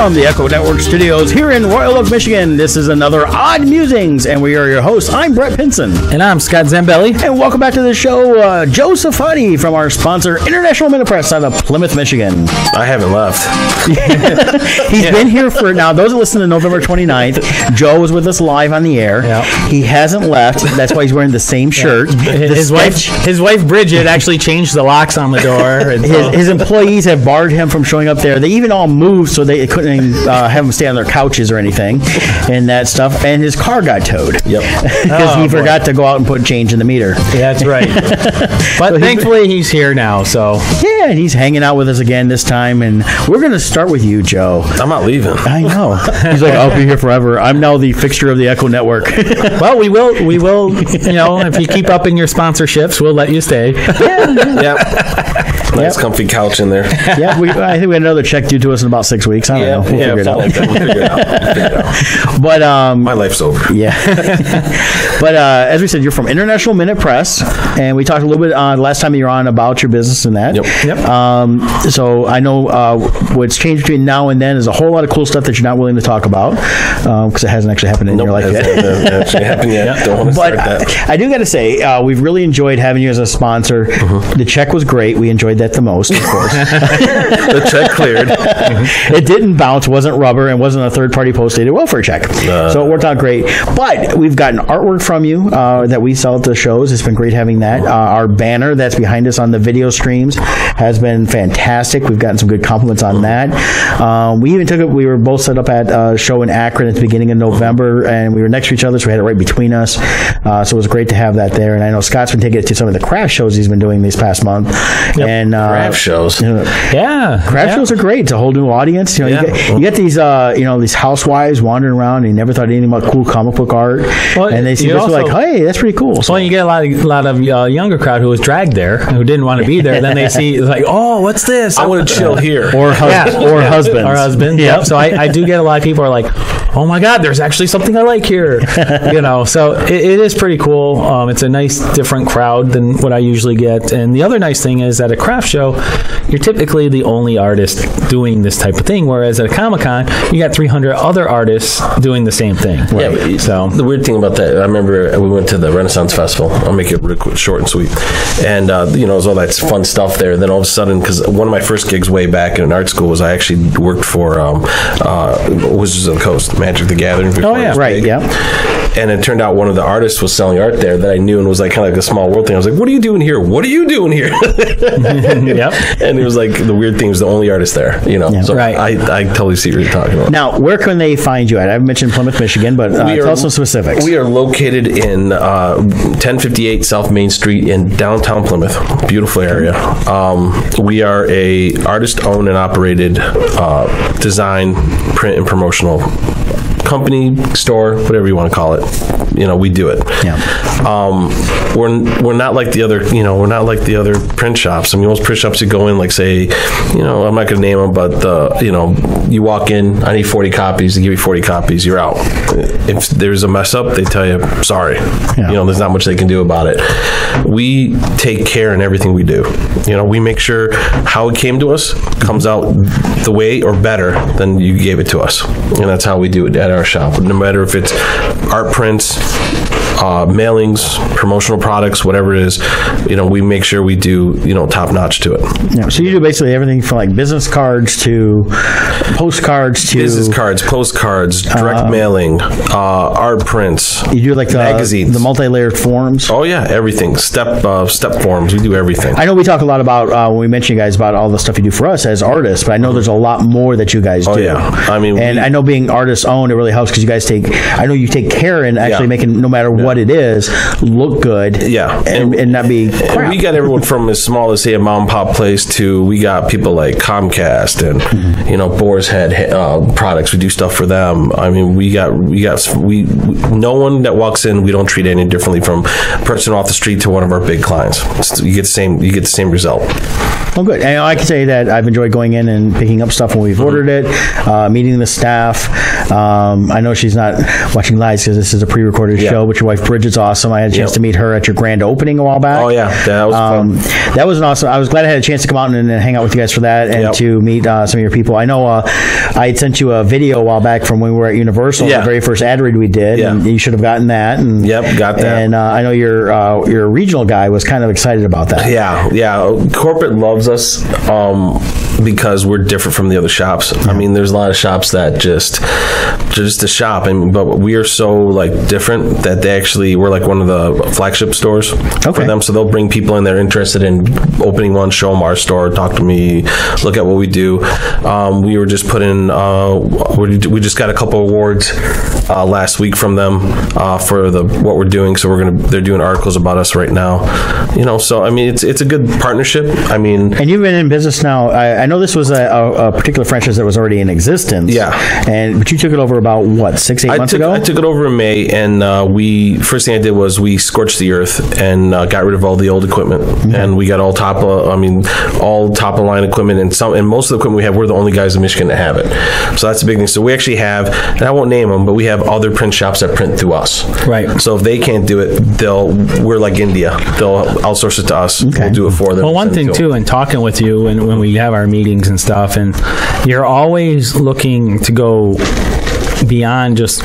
From the Echo Network Studios here in Royal Oak, Michigan, this is another Odd Musings, and we are your hosts. I'm Brett Pinson. And I'm Scott Zambelli. And welcome back to the show, Joe Safadi from our sponsor, International Minute Press out of Plymouth, Michigan. I haven't left. He's been here for, now those that listen to November 29th, Joe was with us live on the air. Yep. He hasn't left. That's why he's wearing the same shirt. His wife Bridget actually changed the locks on the door. And his employees have barred him from showing up there. They even all moved so they couldn't have him stay on their couches or anything and that stuff. And his car got towed. Yep. Because he forgot to go out and put change in the meter. Yeah, that's right. But so thankfully he's here now. So yeah, and he's hanging out with us again this time. And we're going to start with you, Joe. I'm not leaving. I know. He's like, I'll be here forever. I'm now the fixture of the Echo Network. Well, we will, you know, if you keep upping your sponsorships, we'll let you stay. Yeah. Nice comfy couch in there. Yeah, I think we had another check due to us in about 6 weeks. I don't know. We'll figure it out. Like that. We'll figure it out. But my life's over. Yeah. But as we said, you're from International Minute Press, and we talked a little bit last time you were on about your business and that. Yep. So I know what's changed between now and then is a whole lot of cool stuff that you're not willing to talk about because it hasn't actually happened in your life yet. It hasn't actually happened yet. Don't want to start that. I do got to say, we've really enjoyed having you as a sponsor. The check was great. We enjoyed that the most, of course. The check cleared. It didn't bounce, wasn't rubber, and wasn't a third-party post-dated welfare check. So it worked out great. But we've gotten artwork from you that we sell at the shows. It's been great having that. Our banner that's behind us on the video streams has been fantastic. We've gotten some good compliments on that. We even took it. We were both set up at a show in Akron at the beginning of November, and we were next to each other, so we had it right between us. So it was great to have that there. And I know Scott's been taking it to some of the craft shows he's been doing these past month. Yep. And craft shows. Craft shows are great. It's a whole new audience. You get these these housewives wandering around and you never thought anything about cool comic book art. Well, and they see this like, hey, that's pretty cool. So you get a lot of younger crowd who was dragged there, who didn't want to be there. Then they see like, oh, what's this? I want to chill here. Or husbands. Yep. So I do get a lot of people who are like, oh my God, there's actually something I like here. So it is pretty cool. It's a nice different crowd than what I usually get. And the other nice thing is at a craft show, you're typically the only artist doing this type of thing, whereas at a Comic-Con, you got 300 other artists doing the same thing. Right. Yeah, so the weird thing about that, I remember we went to the Renaissance Festival. I'll make it real quick, short and sweet. And, there's all that fun stuff there. Then all of a sudden, because one of my first gigs way back in art school was I actually worked for Wizards of the Coast, Magic the Gathering. Oh, yeah. Right, yeah. And it turned out one of the artists was selling art there that I knew and was like kind of like a small world thing. I was like, what are you doing here? What are you doing here? Yep. And it was like the weird thing was the only artist there, Yeah. So right. I totally see what you're talking about. Now, where can they find you at? I've mentioned Plymouth, Michigan, but tell us some specifics. We are located in 1058 South Main Street in downtown Plymouth. Beautiful area. We are a artist-owned and operated design, print, and promotional company, store, whatever you want to call it. We do it. Yeah. We're not like the other, we're not like the other print shops. I mean, most print shops you go in, like say, I'm not going to name them, but you walk in, I need 40 copies, they give you 40 copies, you're out. If there's a mess up, they tell you, sorry. Yeah. There's not much they can do about it. We take care in everything we do. We make sure how it came to us comes out the way or better than you gave it to us. And that's how we do it at our shop. No matter if it's art prints, mailings, promotional products, whatever it is, we make sure we do, top notch to it. Yeah. So you do basically everything from like business cards to postcards to business cards, postcards, direct mailing, art prints. You do like the magazines, the multi-layered forms. Oh yeah, everything. Step forms. We do everything. I know we talk a lot about when we mention you guys about all the stuff you do for us as artists, but I know there's a lot more that you guys do. Oh yeah. I mean, I know being artist owned, it really helps because you guys you take care in actually making no matter what it is look good. Yeah. And not be crap. We got everyone from as small as say a mom and pop place to we got people like Comcast and Boar's Head products. We do stuff for them. I mean, we no one that walks in, we don't treat any differently from a person off the street to one of our big clients. You get the same result. Well, good. And I can say that I've enjoyed going in and picking up stuff when we've ordered it, meeting the staff. I know she's not watching live because this is a pre-recorded show, but your wife Bridget's awesome. I had a chance to meet her at your grand opening a while back. Oh yeah, that was fun. That was an awesome. I was glad I had a chance to come out and hang out with you guys for that, and to meet some of your people. I know I had sent you a video a while back from when we were at Universal, the very first ad read we did, and you should have gotten that. And, got that. And I know your regional guy was kind of excited about that. Yeah. Corporate loves us because we're different from the other shops. I mean, there's a lot of shops that just a shop, but we are so like different that we're like one of the flagship stores for them. So they'll bring people in there interested in opening one, show them our store, talk to me, look at what we do. We were just put in. We just got a couple awards last week from them for what we're doing. So they're doing articles about us right now. So I mean, it's a good partnership. I mean, and you've been in business now. I know this was a particular franchise that was already in existence. But you took it over about what, 6-8 months ago? I took it over in May, and first thing I did was we scorched the earth and got rid of all the old equipment, and we got all top of line equipment, and most of the equipment we have, we're the only guys in Michigan that have it. So that's a big thing. So we actually have, and I won't name them, but we have other print shops that print through us. Right. So if they can't do it, we're like India. They'll outsource it to us. We'll do it for them. Well, one thing too, in talking with you when we have our meetings and stuff, and you're always looking to go beyond just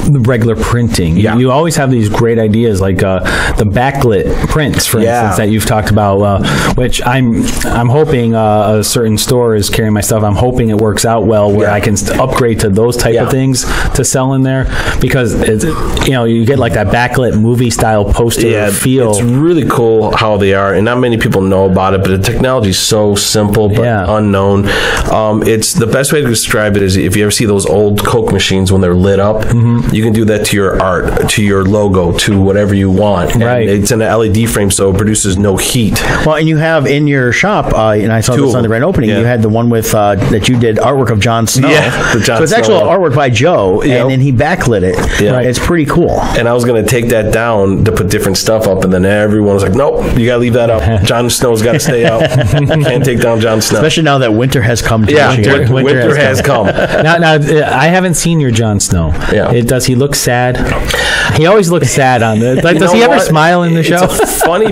the regular printing. You always have these great ideas, like the backlit prints, for instance, that you've talked about, which I'm hoping a certain store is carrying my stuff. I'm hoping it works out well where I can upgrade to those type of things to sell in there, because you get like that backlit movie style poster feel. It's really cool how they are, and not many people know about it, but the technology is so simple but unknown. It's the best way to describe it is if you ever see those old Coke machines when they're lit up. You can do that to your art, to your logo, to whatever you want. Right. And it's in an LED frame, so it produces no heat. Well, and you have in your shop, and I saw this on the grand opening, you had the one with that you did artwork of Jon Snow. So it's actual artwork by Joe, and then he backlit it. It's pretty cool. And I was going to take that down to put different stuff up, and then everyone was like, nope, you got to leave that up. Jon Snow's got to stay up. Can't take down Jon Snow. Especially now that winter has come to Michigan. Winter has come. Now, I haven't seen your Jon Snow. Does he look sad? He always looks sad on the. Does he ever smile in the show? It's funny.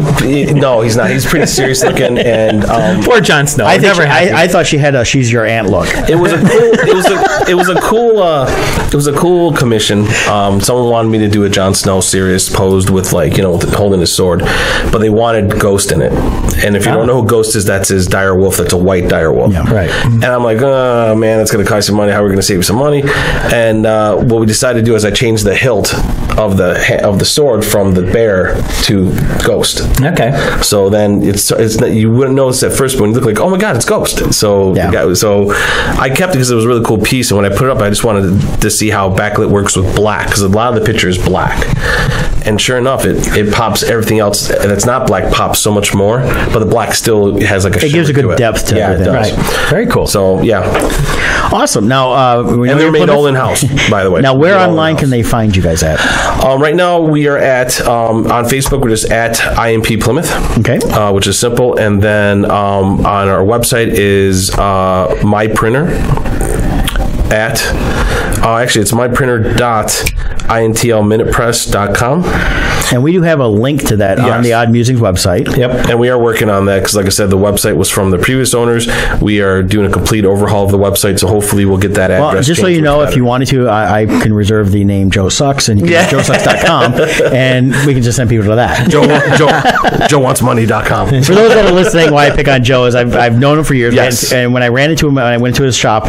No, he's not. He's pretty serious looking. And poor Jon Snow. I thought she had a "she's your aunt" look. It was a cool commission. Someone wanted me to do a Jon Snow serious posed with holding his sword, but they wanted Ghost in it. And if you don't know who Ghost is, that's his dire wolf. That's a white dire wolf. Right. And I'm like, oh man, that's going to cost some money. How are we going to save some money? And what we decided to do is I changed the hilt of the sword from the bear to Ghost. Okay. So then it's not, you wouldn't notice at first, but when you look like, oh my god, it's Ghost. So I kept it because it was a really cool piece, and when I put it up, I just wanted to see how backlit works with black, because a lot of the picture is black. And sure enough, it pops everything else that's not black pops so much more, but the black still has like a it gives a good depth to everything. Right. Very cool. So awesome. Now and they're made all in house, by the way. Now, where online can they find you guys at? Right now we are at on Facebook. We're just at IMP Plymouth. Okay. Which is simple, and then on our website is my printer at actually it's myprinter.intlminutepress.com. And we do have a link to that on the Odd Musings website. Yep. And we are working on that because, like I said, the website was from the previous owners. We are doing a complete overhaul of the website, so hopefully we'll get that address. Well, just so you know, if you wanted to, I can reserve the name Joe Sucks, and you can go to joesucks.com, and we can just send people to that. JoeWantsMoney.com. For those that are listening, why I pick on Joe is I've known him for years. Yes. And when I ran into him, I went to his shop,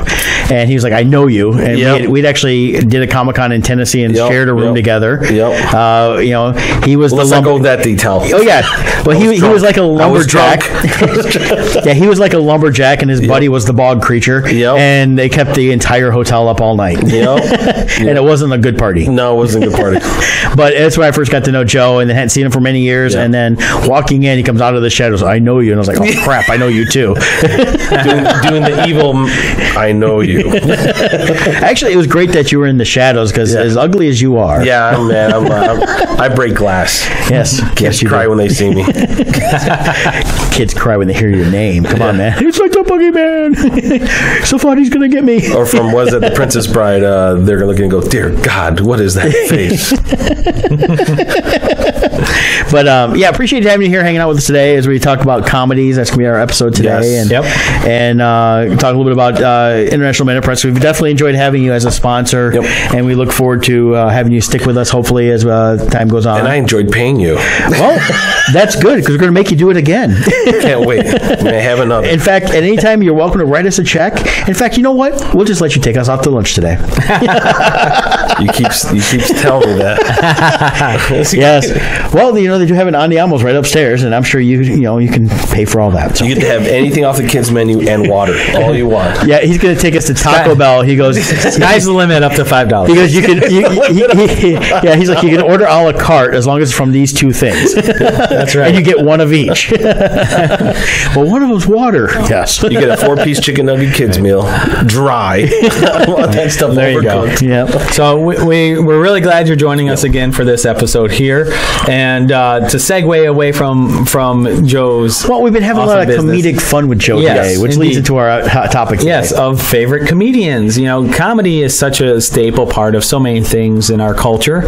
and he was like, I know you. And we'd actually did a Comic-Con in Tennessee and shared a room together. Yep. He was Let's not go with that detail. Oh yeah. Well, he was like a lumberjack. Yeah, he was like a lumberjack, and his buddy was the bog creature. Yep. And they kept the entire hotel up all night. Yep. And it wasn't a good party. No, it wasn't a good party. But that's where I first got to know Joe, and then hadn't seen him for many years. And then walking in, he comes out of the shadows. I know you, and I was like, oh crap, I know you too. doing the evil. I know you. Actually, it was great that you were in the shadows because as ugly as you are. Yeah, man. I break glass. Yes. Kids cry when they see me. Kids cry when they hear your name. Come on, man. It's like the boogeyman. Safadi's going to get me. Or from, was it The Princess Bride? They're going to look and go, dear God, what is that face? But appreciate having you here hanging out with us today as we talk about comedies. That's going to be our episode today. Yes. And talk a little bit about International Minute Press. We've definitely enjoyed having you as a sponsor. Yep. And we look forward to having you stick with us, hopefully, as time goes on. And I enjoyed paying you. Well, that's good because we're going to make you do it again. Can't wait. May have another. In fact, at any time, you're welcome to write us a check. In fact, you know what? We'll just let you take us out to lunch today. You keep telling me that. Yes. Well, they do have an Andiamo's right upstairs, and I'm sure you can pay for all that. So. You get to have anything off the kids' menu and water, all you want. Yeah, he's going to take us to Taco Bell. He goes, sky's the limit up to $5. He goes, you can. He's like, you can order a la carte as long as it's from these two things. That's right. And you get one of each. Well, one of them's water. Yes. You get a 4-piece chicken nugget kids meal, dry. I want that stuff there you go. overcooked. Yeah. So we're really glad you're joining us again for this episode here, and to segue away from Joe's. Well, we've been having a lot of comedic fun with Joe today, which leads into our hot topic today. Yes, of favorite comedians. Comedy is such a staple part of so many things in our culture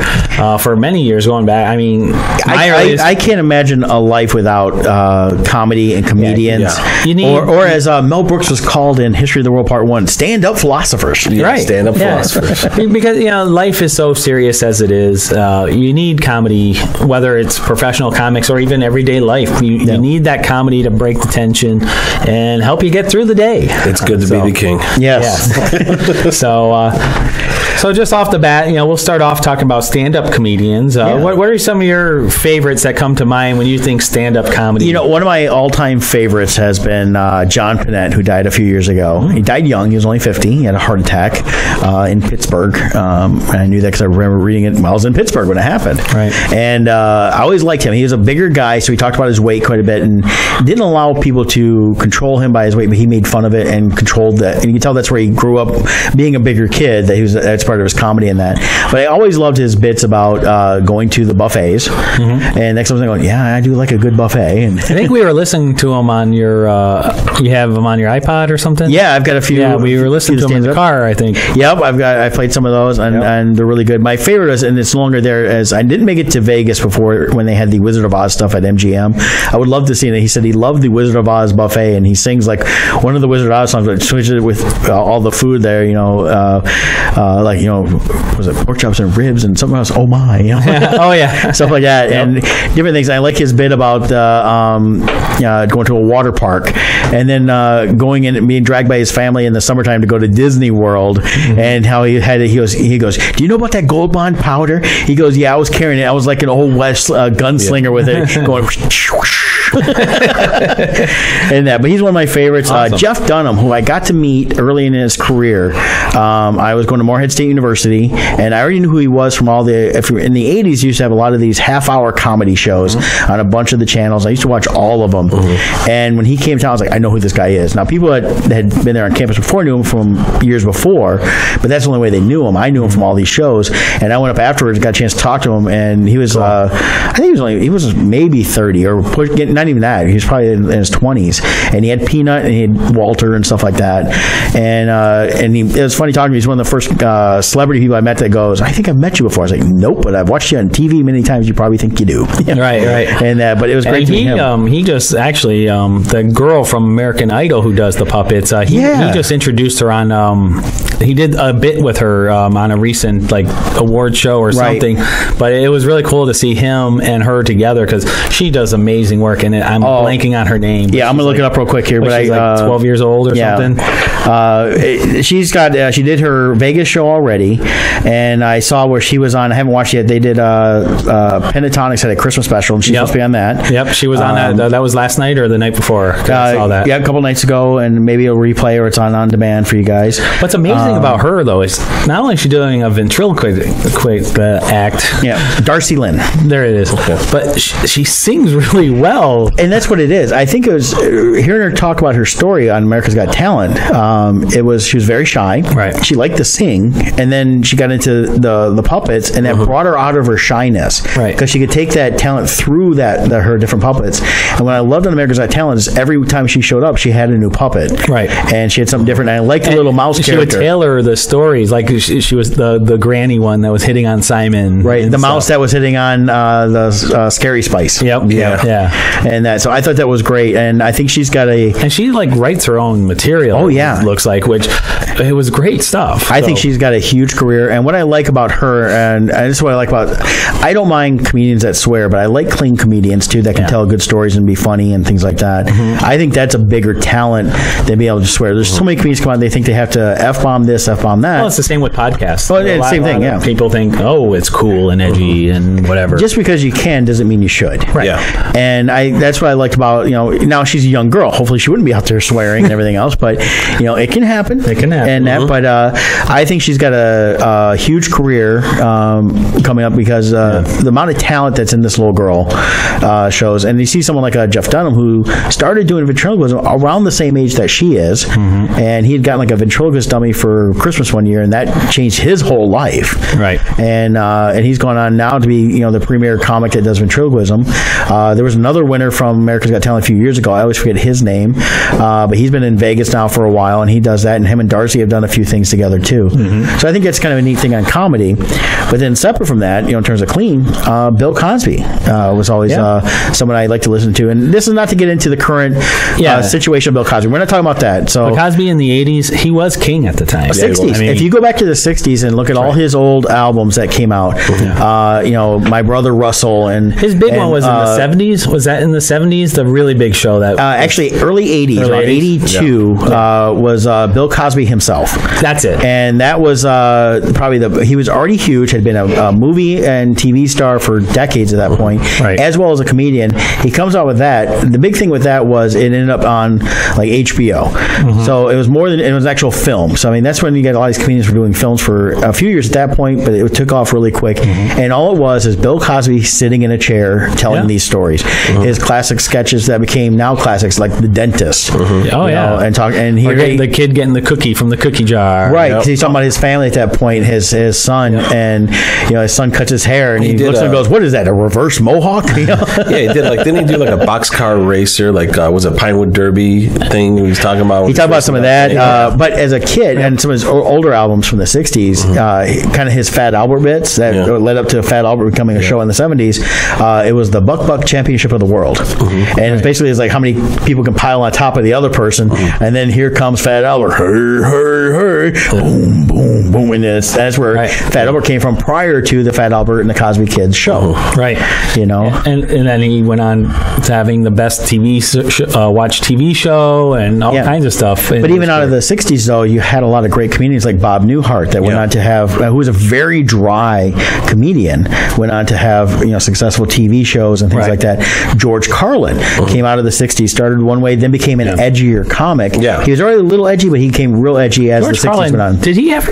for many years going back. I mean, I can't imagine a life without comedy and comedians. Yeah. You need, or as Mel Brooks was called in History of the World Part 1, stand-up philosophers. Yeah, right. Stand-up philosophers. Because, life is so serious as it is. You need comedy, whether it's professional comics or even everyday life. You need that comedy to break the tension and help you get through the day. It's good to be the king. Yes. So just off the bat, we'll start off talking about stand-up comedians. What are some of your favorites that come to mind when you think stand-up comedy? One of my all-time favorites has been John Panette, who died a few years ago. He died young. He was only 50. He had a heart attack in Pittsburgh. I knew that because I remember reading it while I was in Pittsburgh when it happened. Right. And I always liked him. He was a bigger guy, so he talked about his weight quite a bit and didn't allow people to control him by his weight, but he made fun of it and controlled that. And you can tell that's where he grew up, being a bigger kid. That's part of his comedy in that. But I always loved his bits about going to the buffets. Mm-hmm. And next time I was going, I do like a good buffet. And I think we were listening to him on your. You have them on your iPod or something? Yeah, I've got a few. Yeah, we were listening to them in the car, I think. Yep, I played some of those, and they're really good. My favorite is, and it's no longer there, as I didn't make it to Vegas before when they had the Wizard of Oz stuff at MGM. I would love to see it. He said he loved the Wizard of Oz buffet, and he sings like one of the Wizard of Oz songs, but switches it with all the food there. Was it pork chops and ribs and something else? Oh my! Oh yeah, stuff like that, and different things. I like his bit about going to a water park and then going in and being dragged by his family in the summertime to go to Disney World, and how he had it. He goes, do you know about that Gold Bond powder? He goes, yeah, I was carrying it. I was like an old West gunslinger with it, going. And that, but he's one of my favorites. Awesome. Jeff Dunham, who I got to meet early in his career. I was going to Morehead State University, and I already knew who he was from all the. In the 80s, you used to have a lot of these half-hour comedy shows on a bunch of the channels. I used to watch all of them. And when he came to town, I was like, I know who this guy is. Now, people that had been there on campus before knew him from years before, but that's the only way they knew him. I knew him from all these shows, and I went up afterwards, got a chance to talk to him, and he was, I think he was maybe 30 or not even that. He was probably in his 20s, and he had Peanut and he had Walter and stuff like that. And it was funny talking to him. He's one of the first celebrity people I met that goes, I think I've met you before. I was like, nope, but I've watched you on TV many times. You probably think you do. Right. And but it was great to meet him. He just actually the girl from American Idol who does the puppets. He just introduced her on. He did a bit with her on a recent award show or something. Right. But it was really cool to see him and her together because she does amazing work. And I'm blanking on her name. Yeah, I'm gonna look it up real quick here. But she's 12 years old or something. She did her Vegas show already, and I saw where she was on. I haven't watched it yet. They did Pentatonics had a Christmas special, and she's supposed to be on that. Yep, she was on that. That was last night or the night before. I saw that. Yeah, a couple nights ago, and maybe a replay or it's on demand for you guys. What's amazing about her though is not only is she doing a ventriloquist act. Yeah, Darcy Lynn. There it is. Okay. But she sings really well, and that's what it is. I think it was hearing her talk about her story on America's Got Talent. She was very shy. Right. She liked to sing, and then she got into the puppets, and that brought her out of her shyness, right? Because she could take that talent through her different puppets. And what I loved on America's Got Talent is every time she showed up, she had a new puppet, right? And she had something different. And I liked the little mouse character. She would tailor the stories, like she was the granny one that was hitting on Simon, right? The mouse that was hitting on the Scary Spice. Yep. Yeah. And so I thought that was great, and I think she's got and she like writes her own material. Oh yeah, it looks like, which it was great stuff. I think she's got a huge career, and what I like about her, and this is what I like about, I don't mind comedians that swear, but I like clean comedians too that can tell good stories and be funny and things like that. I think that's a bigger talent than being able to swear. There's so many comedians come out, they think they have to F-bomb this, F-bomb that. Well, it's the same with podcasts. Well, it's the same thing, yeah. People think, oh, it's cool and edgy and whatever. Just because you can doesn't mean you should. Right. Yeah. And that's what I liked about, now she's a young girl. Hopefully she wouldn't be out there swearing and everything else, but, it can happen. It can happen. And but I think she's got a huge career coming up because the amount of talent that's in this little girl shows. And you see someone like Jeff Dunham, who started doing ventriloquism around the same age that she is, and he had gotten like a ventriloquist dummy for Christmas one year, and that changed his whole life. Right. And he's gone on now to be the premier comic that does ventriloquism. There was another winner from America's Got Talent a few years ago. I always forget his name, but he's been in Vegas now for a while, and he does that. And him and Darcy have done a few things together too. So I think that's kind of a neat thing on comedy. But then separate from that, in terms of clean, Bill Cosby was always someone I like to listen to. And this is not to get into the current situation of Bill Cosby. We're not talking about that. So Bill Cosby in the 80s, he was king at the time. 60s. If you go back to the 60s and look at all his old albums that came out, My Brother Russell, and his big one was in the 70s. Was that in the 70s? The really big show that actually early 80s, around 82 was Bill Cosby himself. That's it. And that was probably he was already huge, had been a movie and TV star for decades at that point, as well as a comedian. He comes out with that. The big thing with that was it ended up on like HBO. So it was more than it was actual film. So I mean, that's when you get all these comedians were doing films for a few years at that point, but it took off really quick. And all it was is Bill Cosby sitting in a chair telling these stories. His classic sketches that became now classics, like The Dentist. And talk and the kid getting the cookie from the cookie jar. Right, because he's talking about his family at that point, his son, and his son cuts his hair, and he looks and goes, "What is that? A reverse mohawk?" Yeah, he did. Like, didn't he do like a boxcar racer? Like, was it Pinewood Derby thing he was talking about? He talked about some of that, but as a kid, and some of his older albums from the '60s, kind of his Fat Albert bits that led up to Fat Albert becoming a show in the '70s. It was the Buck Championship of the World, and it's basically it's like how many people can pile on top of the other person, and then here comes Fat Albert, hey, boom, boom, boom, and that's where Fat Albert came from prior to the Fat Albert and the Cosby Kids show. Right. And then he went on to having the best watch TV show and all kinds of stuff. But even out of the 60s, though, you had a lot of great comedians like Bob Newhart that went on to have, who was a very dry comedian, went on to have successful TV shows and things like that. George Carlin came out of the 60s, started one way, then became an edgier comic. He was already a little edgy, but he became real edgy as George the 60s went on. Did he have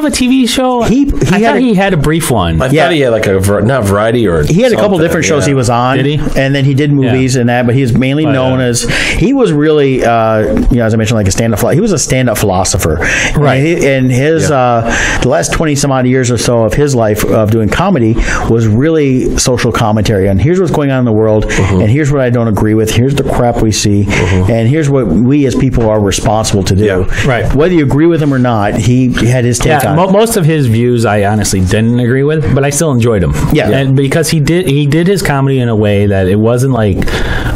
a TV show? He had a brief one. I thought he had like not variety or he had a couple different shows he was on. Did he? And then he did movies and that, but he was mainly known as, he was really as I mentioned, like a stand-up he was a stand-up philosopher. Right. And his the last 20 some odd years or so of his life of doing comedy was really social commentary on here's what's going on in the world, and here's what I don't agree with, here's the crap we see, and here's what we as people are responsible to do. Right. Whether you agree with him or not, he had his take on it. Most of his views I honestly didn't agree with, but I still enjoyed him. And because he did his comedy in a way that it wasn't like,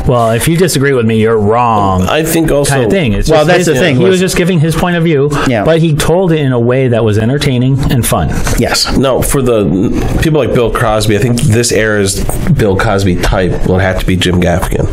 well, if you disagree with me, you're wrong. I think also kind of thing. It's well, that's the thing. He was just giving his point of view, but he told it in a way that was entertaining and fun. Yes. No, for the people like Bill Cosby, I think this era's Bill Cosby type will have to be Jim Gaffigan.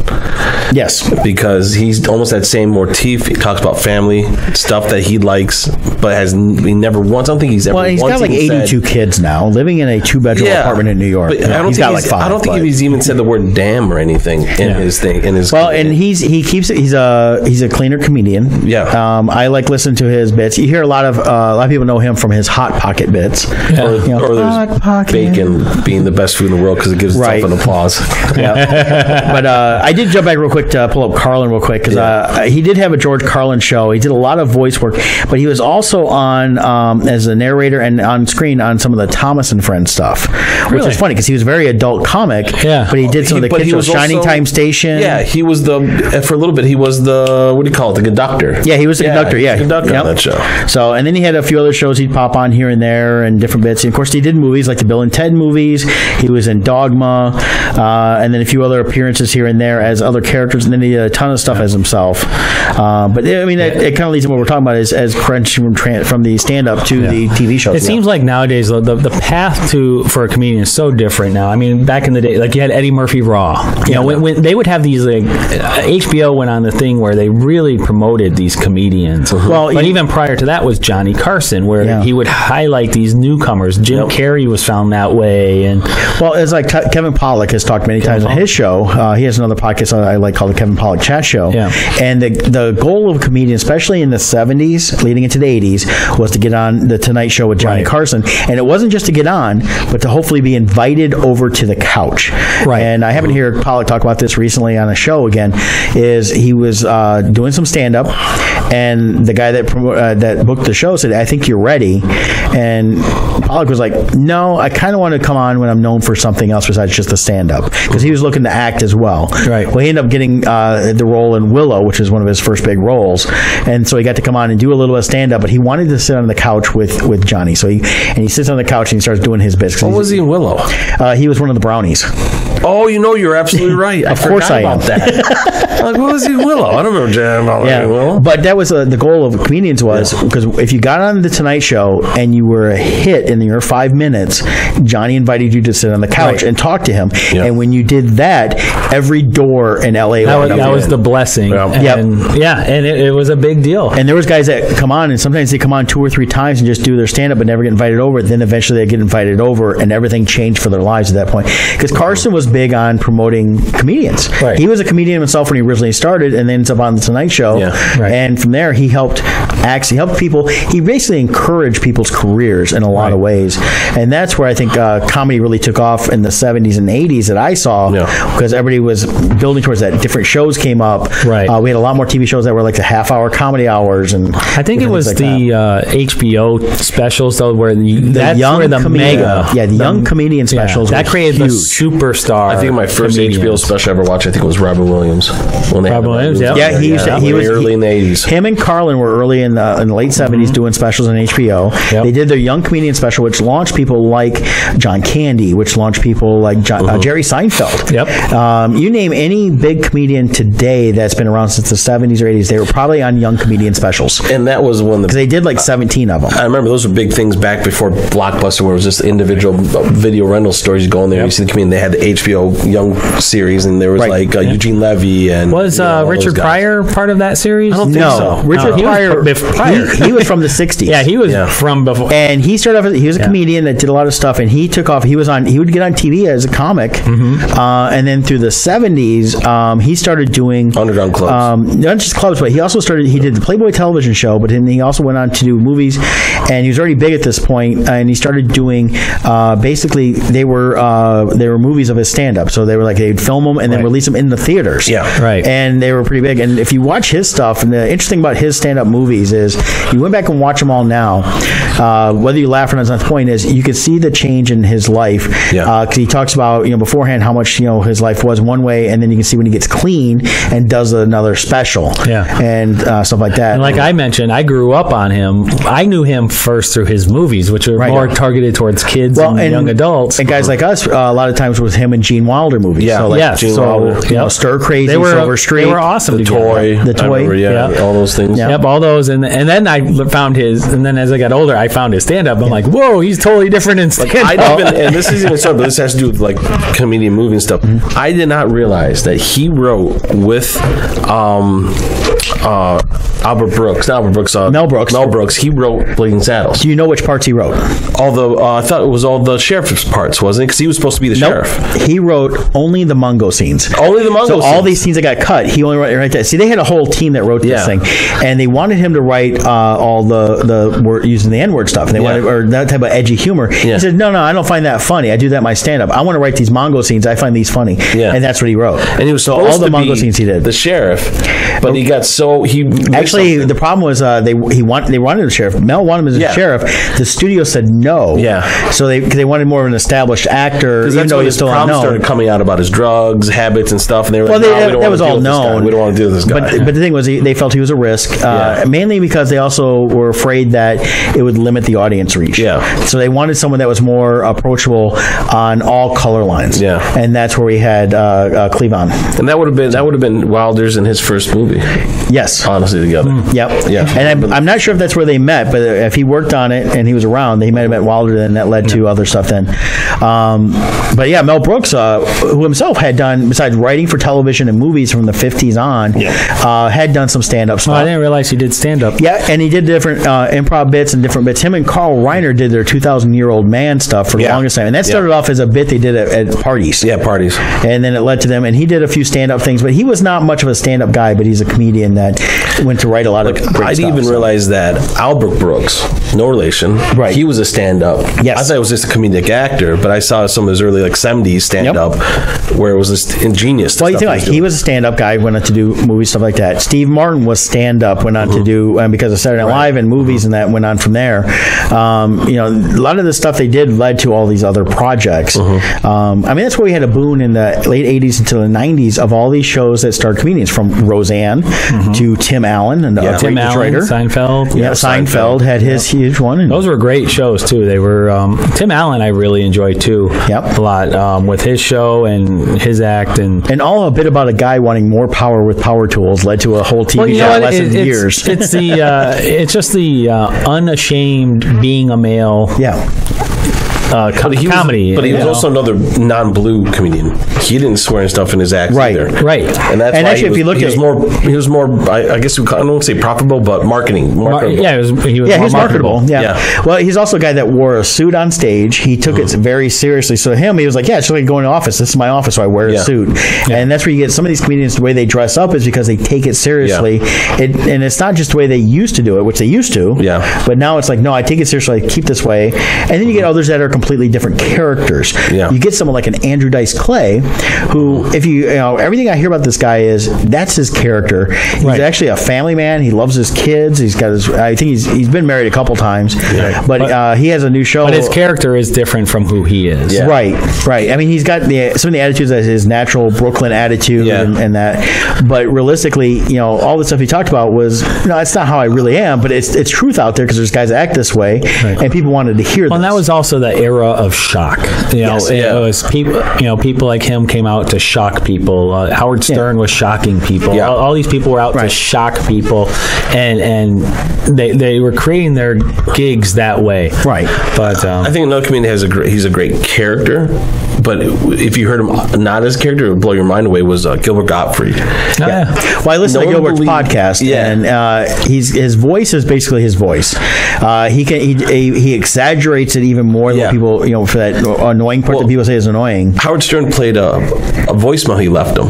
Yes. Because he's almost that same motif. He talks about family stuff that he likes, but he never once. I don't think he's ever. Well, he's got like 82 kids now, living in a 2-bedroom apartment in New York. But I don't think he's even said the word damn or anything in his his thing. And he's a cleaner comedian. Yeah. I like listening to his bits. You hear a lot of people know him from his Hot Pocket bits. Yeah. Or there's bacon being the best food in the world because it gives itself an applause. Yeah. But I did jump back real quick to pull up Carlin real quick because he did have a George Carlin show. He did a lot of voice work, but he was also on as a narrator and on screen on some of the Thomas and Friends stuff, which is funny because he was a very adult comic. Yeah. But he did some of the kids shows, Shining Time Station. Yeah, he was for a little bit. He was what do you call it? The conductor. Yeah, he was the conductor. Yeah, conductor on that show. So, and then he had a few other shows he'd pop on here and there and different bits. And of course, he did movies like the Bill and Ted movies. He was in Dogma, and then a few other appearances here and there as other characters. And then he did a ton of stuff as himself. But I mean, it kind of leads to what we're talking about is as crunch from the stand-up to the TV shows. It seems like nowadays the path for a comedian is so different now. I mean, back in the day, like you had Eddie Murphy Raw. You know, when they would have these, like HBO went on the thing where they really promoted these comedians. Well, but even prior to that was Johnny Carson, where he would highlight these newcomers. Jim Carrey was found that way, and it's like Kevin Pollak has talked many times on his show. He has another podcast I like called the Kevin Pollak Chat Show. Yeah. And the goal of a comedian, especially in the 70s, leading into the 80s, was to get on the Tonight Show with Johnny Carson. And it wasn't just to get on, but to hopefully be invited over to the couch. Right. And I haven't heard Pollak talk about this recently on a show again, is he was doing some stand-up, and the guy that booked the show said, I think you're ready. And Pollak was like, no, I kind of want to come on when I'm known for something else besides just the stand-up, because he was looking to act as well. Right. Well, he ended up getting the role in Willow, which is one of his first big roles, and so he got to come on and do a little bit of stand-up, but he wanted to sit on the couch with Johnny. So he sits on the couch and he starts doing his bits. What was he in Willow? He was one of the brownies. Oh, you're absolutely right. Of course I am. That. Like, what was he in Willow? I don't remember Jam about Willow. But that was the goal of comedians was, because if you got on the Tonight Show and you were a hit in your 5 minutes, Johnny invited you to sit on the couch and talk to him. Yep. And when you did that, every door in LA that was the blessing. And it was a big deal. And there was guys that come on, and sometimes they come on 2 or 3 times and just do their stand-up but never get invited over. Then eventually they get invited over, and everything changed for their lives at that point. Because Carson was big on promoting comedians. Right. He was a comedian himself when he originally started, and then ends up on the Tonight Show. Yeah. Right. And from there, he helped acts. He helped people. He basically encouraged people's careers in a lot of ways. And that's where I think comedy really took off in the 70s and 80s that I saw, because everybody was building towards that. Different shows came up. Right. We had a lot more TV shows that were like the half-hour comedy hours. And I think it was like the HBO specials, though, where the young comedian specials that created huge. The superstar. I think my first HBO special I ever watched, I think it was Robin Williams. Robin Williams, he was early in the 80s. Him and Carlin were early in the late 70s doing specials on HBO. Yep. They did their young comedian special, which launched people like John Candy, which launched people like Jerry Seinfeld. Yep. You name any big comedian today that's been around since the 70s or 80s, they were probably on young comedian specials. And that was one because they did like 17 of them. I remember those were big things back before Blockbuster, where it was just individual video rental stores. You go in there, you see the comedian. They had the HBO Young series, and there was Eugene Levy and was Richard Pryor part of that series? I don't think so. Richard Pryor, he was from the 60s. Yeah, he was from before. And he started off. He was a comedian that did a lot of stuff, and he took off. He would get on TV as a comic, and then through the 70s, he started doing underground clubs. Not just clubs, but he also started. He did the Playboy television show, but then he also went on to do movies, and he was already big at this point, and he started doing basically they were movies of his stand-up. So they were like they'd film them and then release them in the theaters. Yeah, right. And they were pretty big. And if you watch his stuff, and the interesting about his stand-up movies is you went back and watch them all now. Whether you laugh or not, that's the point. Is you can see the change in his life. Because he talks about beforehand how much his life was one way, and then you can see when he gets clean and does another special. Yeah, and stuff like that. And like I mentioned, I grew up on him. I knew him first through his movies, which were more targeted towards kids and young adults. And guys like us, a lot of times with him and Gene Wilder movies. Yeah, so like, Gene Wilder, Stir Crazy, Silver Street. They were awesome. The Toy, all those things. Yep, all those, and then I found his. And then as I got older, I found his stand-up. I'm like, whoa, he's totally different in stand-up. And this is even something, but this has to do with like comedian movie and stuff. I did not realize that he wrote with Albert Brooks. Not Albert Brooks. Mel Brooks. Mel Brooks. He wrote Blazing Saddles. Do you know which parts he wrote? I thought it was all the sheriff's parts, wasn't it? Because he was supposed to be the sheriff. He wrote only the Mungo scenes. Only the Mungo scenes. So all these scenes that got cut, he only wrote that. See, they had a whole team that wrote this thing, and they wanted him to write all the word, using the N-word stuff, and they wanted, or that type of edgy humor. He said, no, I don't find that funny. I do that in my stand-up. I want to write these Mongo scenes. I find these funny. And that's what he wrote. And he was so all the Mongo scenes he did. The sheriff, but he got actually the problem was they wanted the sheriff. Mel wanted him as a sheriff. The studio said no. So they wanted more of an established actor, even though he was still unknown. Started coming out about his drugs habits and stuff, and they were like, that was all known. We don't want to deal with this guy. But the thing was, they felt he was a risk, mainly because they also were afraid that it would limit the audience reach. So they wanted someone that was more approachable on all color lines. And that's where we had Cleavon. And that would have been Wilder's in his first movie. Yes, honestly, together. And I'm not sure if that's where they met, but if he worked on it and he was around, they might have met Wilder, and that led to other stuff then. But yeah, Mel Brooks, who himself had done, besides writing for television and movies from the 50s on, had done some stand-up stuff. I didn't realize he did stand-up. Yeah, and he did different improv bits and different bits. Him and Carl Reiner did their 2,000-year-old man stuff for the longest time, and that started off as a bit they did at parties. Parties. And then it led to them, and he did a few stand-up things, but he was not much of a stand-up guy, but he's a comedian that went to write a lot of great stuff. I didn't even realize that Albert Brooks, no relation, he was a stand-up. I thought it was just a comedic actor, but I saw some of his early 70s stand-up where it was just ingenious. Well, you think he was a stand-up guy, went on to do movies, stuff like that. Steve Martin was stand-up, went on to do, because of Saturday Night Live and movies and that, went on from there. A lot of the stuff they did led to all these other projects. I mean, that's where we had a boon in the late 80s until the 90s of all these shows that starred comedians, from Roseanne to Tim Allen and Tim Allen, Seinfeld. Seinfeld had his huge one. Those were great shows too. They were Tim Allen. I really enjoyed too. A lot with his show and his act and all a bit about a guy wanting more power with power tools led to a whole TV show that lasted years. It's just the unashamed being a male. Comedy. But he was also another non-blue comedian. He didn't swear and stuff in his acts either. And that's why actually, if you look at he was more. I guess I don't want to say profitable, but marketing. He was marketable. Well, he's also a guy that wore a suit on stage. He took it very seriously. So he was like, it's like going to office. This is my office, so I wear a suit. And that's where you get some of these comedians. The way they dress up is because they take it seriously. And it's not just the way they used to do it, which they used to. But now it's like, no, I take it seriously. I keep this way. And then you get others that are completely different characters. You get someone like an Andrew Dice Clay, who, if everything I hear about this guy is that's his character. He's actually a family man. He loves his kids. He's got I think he's been married a couple times, but he has a new show. But his character is different from who he is. Right. I mean, he's got some of the attitudes as his natural Brooklyn attitude and that. But realistically, all the stuff he talked about was, it's not how I really am, but it's truth out there because there's guys that act this way, and people wanted to hear this. And that was also the era of shock. It was people like him came out to shock people. Howard Stern was shocking people. All these people were out to shock people, and they were creating their gigs that way. But I think another comedian he's a great character. But if you heard him not as a character, it would blow your mind away. Was Gilbert Gottfried? Well, I listened to Gilbert's podcast, and his voice is basically his voice. He exaggerates it even more than people, for that annoying part that people say is annoying. Howard Stern played a voicemail he left him,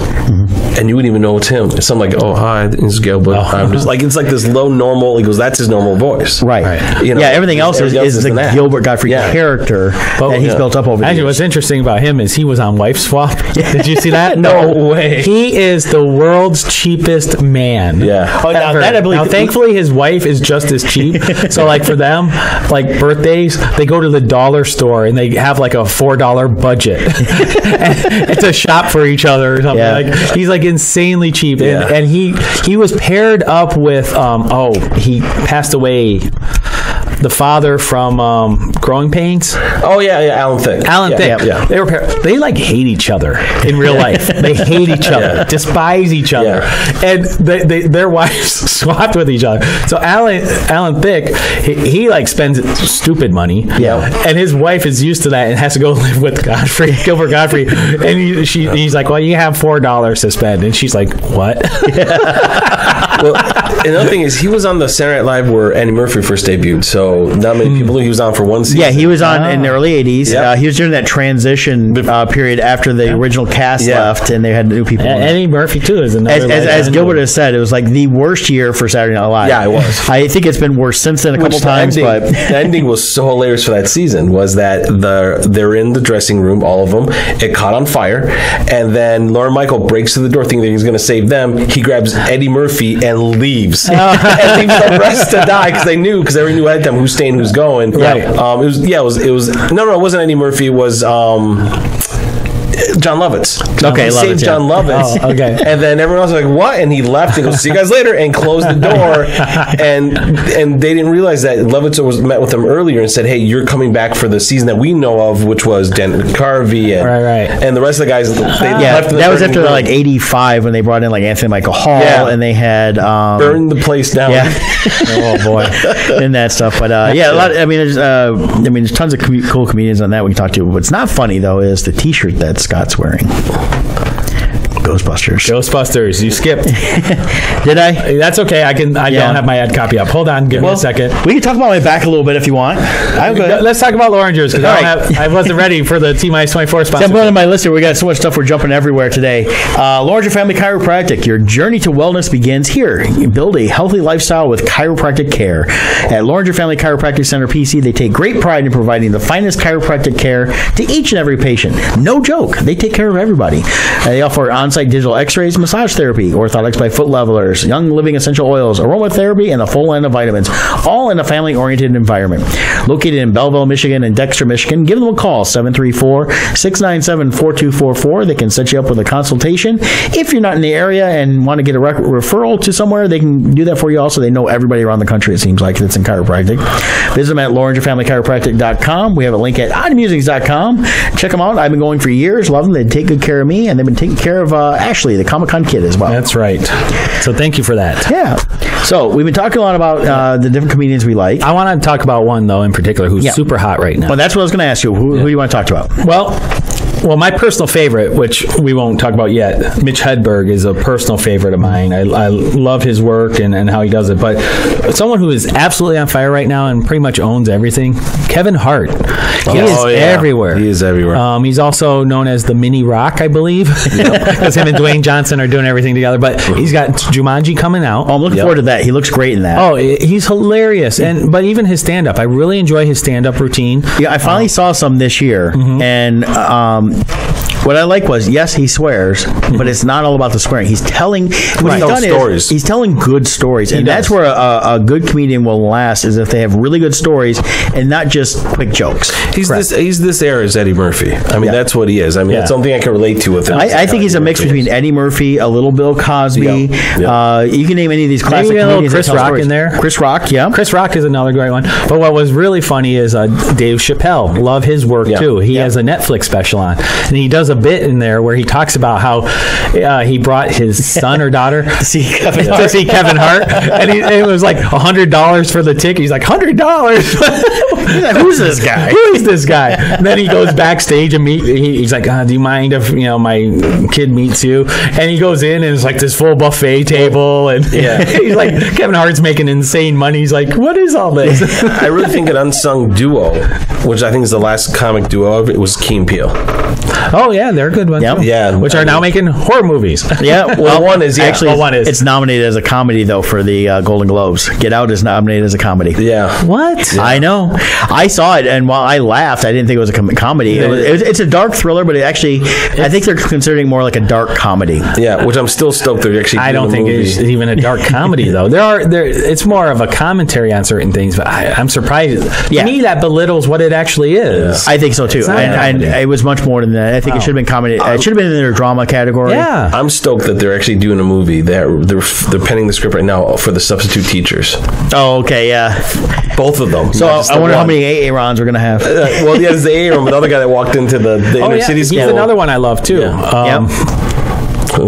and you wouldn't even know it's him. It's something like, "Oh, hi, this is Gilbert." I'm just like, it's like this low normal. He goes, "That's his normal voice." Everything else is the Gilbert Gottfried character that he's built up over the years. Actually, what's interesting about him is he was on Wife Swap. Did you see that? No way. He is the world's cheapest man. Now, thankfully, his wife is just as cheap. So, like, for them, like birthdays, they go to the dollar store and they have like a $4 budget to shop for each other or something. Like, he's like insanely cheap. And he was paired up with he passed away, the father from Growing Pains. Alan Thicke. They were paired. They like hate each other in real life. They hate each other, despise each other, and their wives swapped with each other. So Alan Thicke, he like spends stupid money, and his wife is used to that and has to go live with Gilbert Gottfried, and he's like, well, you have $4 to spend, and she's like, what? Well, Another thing is he was on the Saturday Night Live where Eddie Murphy first debuted, so not many people knew he was on for one season. Yeah, he was on in the early 80s. Yep. He was during that transition period after the original cast left, and they had new people. Eddie Murphy, too, is another. As Gilbert has said, it was like the worst year for Saturday Night Live. Yeah, it was. I think it's been worse since then a couple times. But the ending was so hilarious for that season was that they're in the dressing room, all of them. It caught on fire, and then Lorne Michael breaks through the door thinking that he's going to save them. He grabs Eddie Murphy and leaves. And leaves the rest to die because they knew ahead of time who's staying, who's going. Right. It was no, it wasn't Eddie Murphy. It was John Lovitz. Okay, he saved John Lovitz. Oh, okay. And then everyone else was like, "What?" And he left and goes, "See you guys later," and closed the door. and they didn't realize that Lovitz met with them earlier and said, "Hey, you're coming back for the season that we know of, which was Dan Carvey and the rest of the guys." They left. That was after like '85 when they brought in like Anthony Michael Hall, and they had burned the place down. Yeah. Oh boy, and that stuff. But a lot. There's tons of cool comedians on that we can talk to. What's not funny though is the T-shirt that Scott's wearing. Ghostbusters. You skipped. Did I? That's okay. I don't have my ad copy up. Hold on. Give me a second. We can talk about my back a little bit if you want. Let's talk about Lorangers because I wasn't ready for the T-24 sponsor. I'm going to my list here. We got so much stuff. We're jumping everywhere today. Loranger Family Chiropractic. Your journey to wellness begins here. You build a healthy lifestyle with chiropractic care. At Loranger Family Chiropractic Center PC, they take great pride in providing the finest chiropractic care to each and every patient. No joke. They take care of everybody. They offer on-site digital x-rays, massage therapy, orthotics by foot levelers, young living essential oils, aromatherapy, and a full line of vitamins, all in a family-oriented environment. Located in Belleville, Michigan and Dexter, Michigan, give them a call, 734-697-4244. They can set you up with a consultation. If you're not in the area and want to get a referral to somewhere, they can do that for you also. They know everybody around the country, it seems like, that's in chiropractic. Visit them at LorangerFamilyChiropractic.com. We have a link at OddMusings.com. Check them out. I've been going for years. Love them. They take good care of me, and they've been taking care of Ashley, the Comic-Con kid, as well. That's right. So thank you for that. Yeah. So we've been talking a lot about the different comedians we like. I want to talk about one, though, in particular, who's super hot right now. Well, that's what I was going to ask you. Who do you want to talk about? Well, my personal favorite, which we won't talk about yet, Mitch Hedberg is a personal favorite of mine. I love his work and how he does it. But someone who is absolutely on fire right now and pretty much owns everything, Kevin Hart. He is everywhere. He is everywhere. He's also known as the Mini Rock, I believe, because him and Dwayne Johnson are doing everything together. But he's got Jumanji coming out. Oh, I'm looking forward to that. He looks great in that. Oh, he's hilarious. But even his stand-up, I really enjoy his stand-up routine. Yeah, I finally saw some this year, and what I like was, yes, he swears, but it's not all about the swearing. He's telling stories. He's telling good stories, and that's where a good comedian will last, is if they have really good stories and not just quick jokes. He's this era's Eddie Murphy. I mean, that's what he is. I mean, that's something I can relate to with him. I think he's a mix between Eddie Murphy, a little Bill Cosby. You can name any of these classic comedians. Chris Rock in there. Chris Rock, yeah. Chris Rock is another great one. But what was really funny is Dave Chappelle. Love his work too. He has a Netflix special on, and he does a bit in there where he talks about how he brought his son or daughter to see Kevin Hart, and it was like $100 for the ticket. He's like, $100? Who's this guy? Who is this guy? And then he goes backstage and he's like, do you mind if my kid meets you? And he goes in and it's like this full buffet table, and he's like, Kevin Hart's making insane money. He's like, what is all this? I really think an unsung duo, which I think is the last comic duo of it, was Key and Peele. Oh yeah, they're good ones. Yep. Yeah, which are now making horror movies. Yeah, well, one is actually it's nominated as a comedy though for the Golden Globes. Get Out is nominated as a comedy. Yeah, what? Yeah. I know. I saw it, and while I laughed, I didn't think it was a comedy. It's a dark thriller, but I think they're considering more like a dark comedy. Yeah, which I'm still stoked they're actually. I don't think it's even a dark comedy though. It's more of a commentary on certain things, but I'm surprised. To me, that belittles what it actually is. I think so too, and it was much more than that. I think it should have been comedy. It should have been in their drama category. Yeah, I'm stoked that they're actually doing a movie. They're penning the script right now for the substitute teachers. Oh, okay, yeah, both of them. So I wonder how many Aarons we're gonna have. There's the Aaron, but the other guy that walked into the inner city school. He's another one I love too.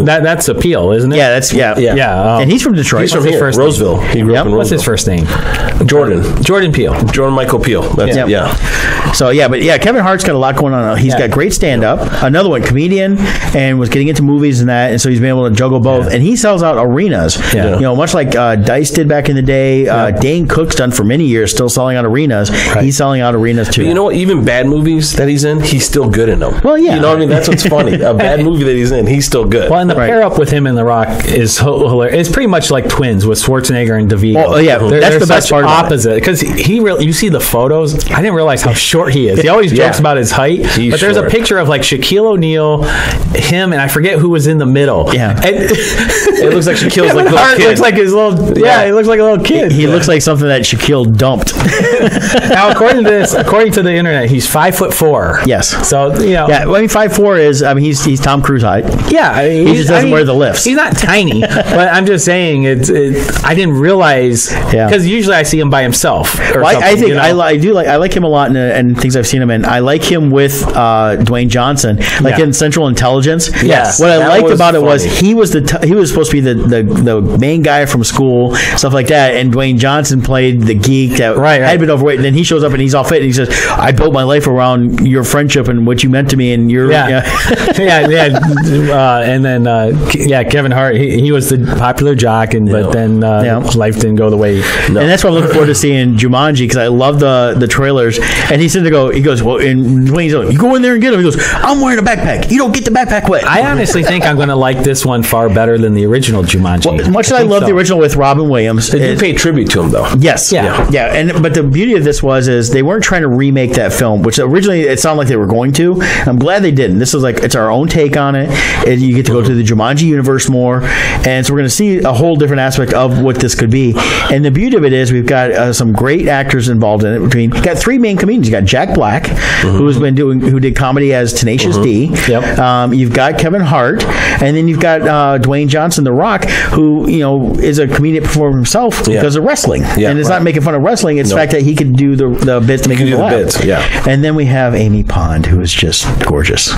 That's Appeal, isn't it? Yeah, that's and he's from Detroit. He's from here, Roseville. He grew up in Roseville. What's his first name? Jordan Peele. Jordan Michael Peele. That's it. Yeah. So Kevin Hart's got a lot going on. He's got great stand-up. Another one, comedian, and was getting into movies and that, and so he's been able to juggle both. And he sells out arenas. Yeah. Much like Dice did back in the day. Dane Cook's done for many years, still selling out arenas. Right. He's selling out arenas too. But you know what? Even bad movies that he's in, he's still good in them. Well, yeah. You know what I mean? That's what's funny. A bad movie that he's in, he's still good. Well, and the pair up with him and The Rock is hilarious. It's pretty much like twins with Schwarzenegger and DeVito. Well, yeah, that's the best part about it. Opposite, because you see the photos. I didn't realize how short he is. He always jokes about his height, but there's a picture of like Shaquille O'Neal, him, and I forget who was in the middle. Yeah, and it looks like Shaquille's like a little kid. Looks like his little. Yeah, he looks like a little kid. He looks like something that Shaquille dumped. Now, according to the internet, he's 5'4". Yes. So well, 5'4" is. I mean, he's Tom Cruise height. Yeah, he just doesn't wear the lifts. He's not tiny, but I'm just saying I didn't realize because usually I see him by himself. I think I like him a lot and things I've seen him in. I like him with Dwayne Johnson, in Central Intelligence. Yes. What I liked about it was he was supposed to be the main guy from school, stuff like that, and Dwayne Johnson played the geek that had been overweight. And then he shows up and he's all fit and he says, "I built my life around your friendship and what you meant to me." And you're and then Kevin Hart, he was the popular jock, but then life didn't go the way. No. And that's what I'm looking forward to seeing Jumanji, because I love the trailers. And he's sitting there he goes, well, and Dwayne's like, you go in there and get him. He goes, I'm wearing a backpack. You don't get the backpack wet. I honestly think I'm going to like this one far better than the original Jumanji. Well, as much as I love the original with Robin Williams, they do pay tribute to him though. Yes, but the beauty of this is they weren't trying to remake that film, which originally it sounded like they were going to. I'm glad they didn't. This is it's our own take on it. And you get to go to the Jumanji universe more, and so we're going to see a whole different aspect of what this could be. And the beauty of it is we've got some great actors involved in it. You've got three main comedians. You got Jack Black, who did comedy as Tenacious D. Yep. You've got Kevin Hart, and then you've got Dwayne Johnson, The Rock, who is a comedian performer himself because of wrestling. And it's not making fun of wrestling. It's the fact that he could do the bits to make people laugh. And then we have Amy Pond, who is just gorgeous.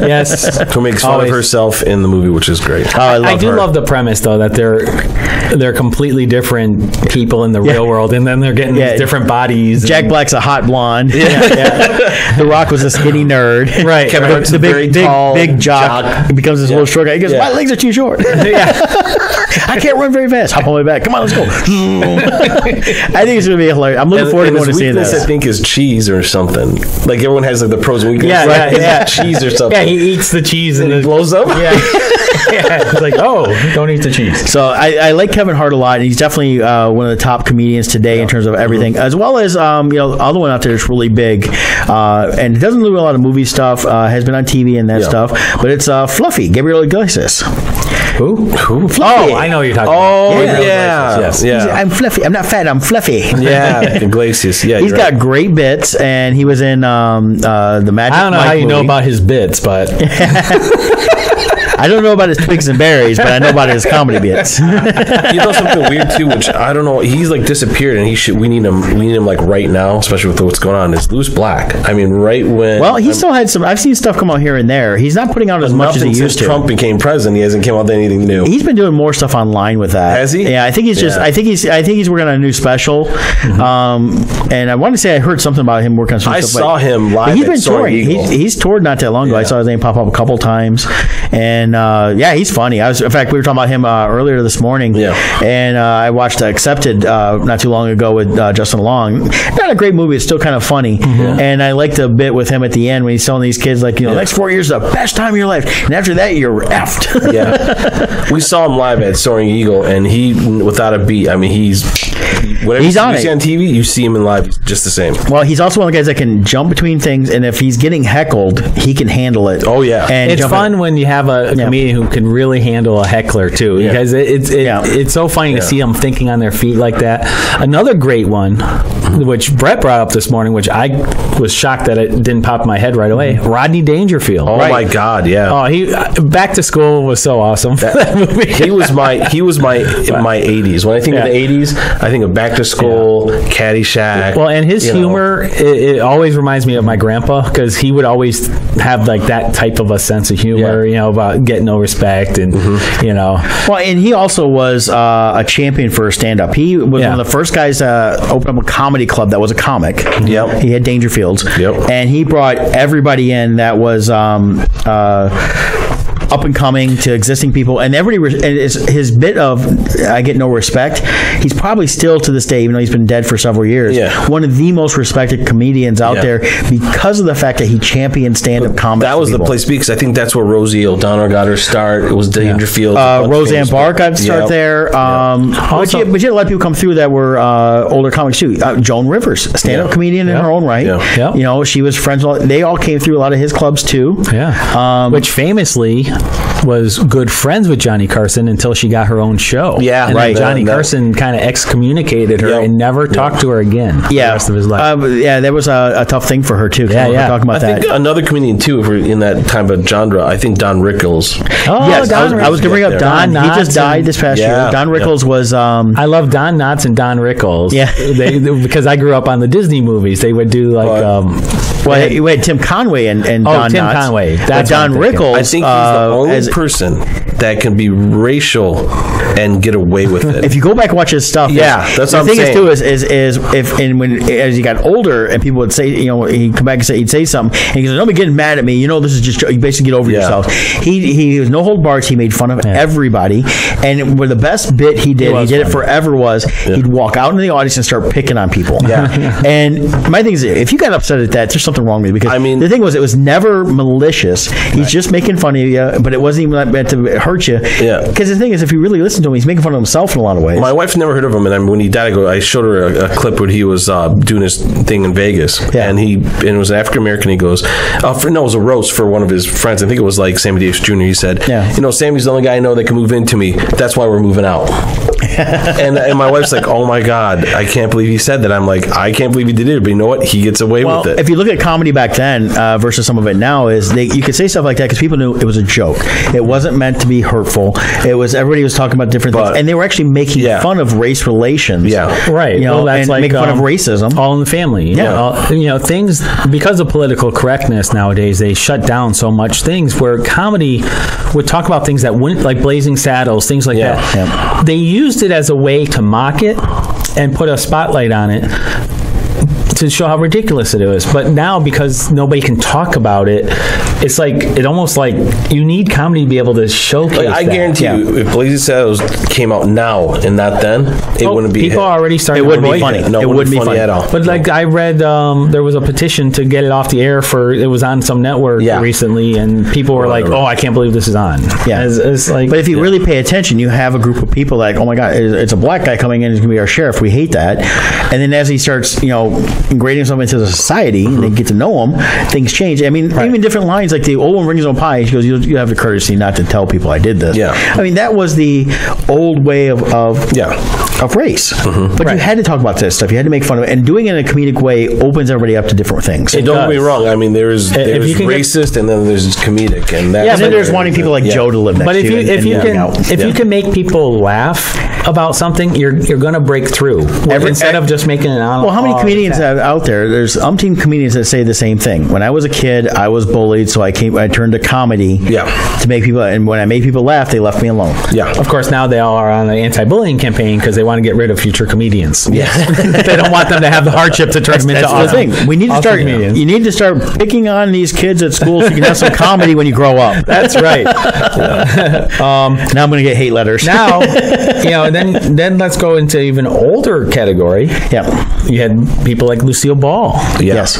Yes, who makes fun of herself in the movie, which is great. I do love the premise though, that they're completely different people in the real world, and then they're getting these different bodies. Jack Black's a hot blonde. The Rock was a skinny nerd. Right. Kevin Hart's a very tall, big jock. He becomes this little short guy. He goes, my legs are too short. I can't run very fast. Hop on my back. Come on, let's go. I think it's going to be hilarious. I'm looking forward to going to seeing this. I think is cheese or something. Like everyone has the pros and weaknesses. Cheese or something. Yeah, he eats the cheese and it blows up. It's like, don't eat the cheese. So I like Kevin Hart a lot, and he's definitely one of the top comedians today in terms of everything, as well as other one out there that's really big, and doesn't do a lot of movie stuff. Has been on TV and that stuff, but it's Fluffy, Gabriel Iglesias. Who? Fluffy. Oh, I know who you're talking about. Oh, yeah. Yes. I'm fluffy. I'm not fat. I'm fluffy. Yeah, Iglesias. Yeah, he's got great bits, and he was in the Magic. I don't know how you know about his bits, but I don't know about his twigs and berries, but I know about his comedy bits. You know something weird too, which I don't know. He's like disappeared, and we need him like right now, especially with what's going on. Is Louis Black? I mean, right when. Well, he still had some. I've seen stuff come out here and there. He's not putting out as much as he used to. Trump became president, he hasn't come out with anything new. He's been doing more stuff online with that. Has he? Yeah, I think he's just. I think he's working on a new special. Mm-hmm. And I want to say I heard something about him working on some stuff. I saw him live. He's been touring. He's toured not that long ago. I saw his name pop up a couple times, and yeah, he's funny. In fact, we were talking about him earlier this morning. Yeah. And I watched Accepted not too long ago with Justin Long. Not a great movie. It's still kind of funny. Mm-hmm. And I liked the bit with him at the end when he's telling these kids, like, the next 4 years is the best time of your life, and after that you're effed. Yeah. We saw him live at Soaring Eagle, and he, without a beat, I mean, he's on TV, you see him in live, just the same. Well, he's also one of the guys that can jump between things, and if he's getting heckled, he can handle it. Oh yeah, and it's fun when you have a comedian who can really handle a heckler too, because it's so funny to see them thinking on their feet like that. Another great one, which Brett brought up this morning, which I was shocked that it didn't pop in my head right away. Rodney Dangerfield. Oh my God, yeah. Oh, he Back to School was so awesome. That movie. He was my 80s. When I think of the 80s, I think of Back to School, Caddyshack. Well, and his humor, it always reminds me of my grandpa, because he would always have like that type of a sense of humor, about get no respect, and you know. Well, and he also was a champion for stand-up. He was one of the first guys to open up a comedy club that was a comic. Yep. He had Dangerfields. Yep. And he brought everybody in that was up and coming to existing people, and everybody. And his bit of "I get no respect." He's probably still to this day, even though he's been dead for several years, one of the most respected comedians out there because of the fact that he championed stand-up comedy. That was the place because I think that's where Rosie O'Donnell got her start. It was Dangerfield. Roseanne Barr got to start there. But you had a lot of people come through that were older comics too. Joan Rivers, a stand-up comedian in her own right. You know, she was friends. They all came through a lot of his clubs too. Which famously was good friends with Johnny Carson until she got her own show. Yeah, and Johnny Carson kind of excommunicated her and never talked to her again for the rest of his life. That was a tough thing for her too. Talking about I think another comedian too, if we're in that kind of genre. I think Don Rickles. Oh, yes, I was going to bring up Don. He just died this past year. Don Rickles was. I love Don Knotts and Don Rickles. Yeah, because I grew up on the Disney movies. They would do like. You had Tim Conway and Don Tim Knotts. Conway. That's Don Rickles. I think he's the only person that can be racial and get away with it. If you go back and watch his stuff, that's what I'm saying. The thing is too is if and when as he got older and people would say, you know, he'd come back and he'd say something and he goes, "Don't be getting mad at me. You know, this is just you basically get over yourself." He was no hold bars. He made fun of everybody, and where the best bit he did it forever was he'd walk out into the audience and start picking on people. And my thing is, if you got upset at that, there's something wrong with you because the thing was it was never malicious. He's just making fun of you, but it wasn't even meant to hurt you. Because the thing is, if you really listen to him, he's making fun of himself in a lot of ways. My wife never heard of him, and when he died, I showed her a clip where he was doing his thing in Vegas, and it was an African American. He goes, it was a roast for one of his friends. I think it was like Sammy Davis Jr. He said, "You know, Sammy's the only guy I know that can move into me. That's why we're moving out." and my wife's like, "Oh my God, I can't believe he said that." I'm like, "I can't believe he did it," but you know what? He gets away with it. If you look at comedy back then versus some of it now, you could say stuff like that because people knew it was a joke. It wasn't meant to be hurtful. It was everybody was talking about different things, and they were actually making fun of race relations. Right. You know, that's and like making fun of racism. All in the Family. You know, things because of political correctness nowadays. They shut down so much things where comedy would talk about things that wouldn't, like Blazing Saddles, things like that. They used it as a way to mock it and put a spotlight on it to show how ridiculous it is. But now, because nobody can talk about it, it's like almost like you need comedy to be able to showcase. I guarantee you, if Blazing Saddles came out now and not then, it wouldn't be. People already started. It wouldn't be funny. No, it wouldn't be funny at all. But like I read, there was a petition to get it off the air it was on some network recently, and people were like, "Oh, I can't believe this is on." It's like. But if you really pay attention, you have a group of people like, "Oh my God, it's a black guy coming in. He's going to be our sheriff. We hate that." And then as he starts, ingraining himself into the society and they get to know him, things change. I mean, even different lines like the old one brings his own pie. She goes, "You have the courtesy not to tell people I did this." I mean, that was the old way of race. But you had to talk about this stuff. You had to make fun of it, and doing it in a comedic way opens everybody up to different things. Don't get me wrong. I mean, there's racist and then there's comedic, and and then there's wanting people like Joe to live next to you. But if you can make people laugh about something, you're going to break through instead of just making it on. Well, how many comedians out there? There's umpteen comedians that say the same thing. When I was a kid, I was bullied, so I turned to comedy to make people. And when I made people laugh, they left me alone. Of course, now they all are on an anti-bullying campaign because they want to get rid of future comedians. They don't want them to have the hardship to turn them into awesome. That's the thing. We need to start. Comedians. You need to start picking on these kids at school so you can have some comedy when you grow up. That's right. Now I'm going to get hate letters. Now, then let's go into even older category. You had people like Lucille Ball. Yes.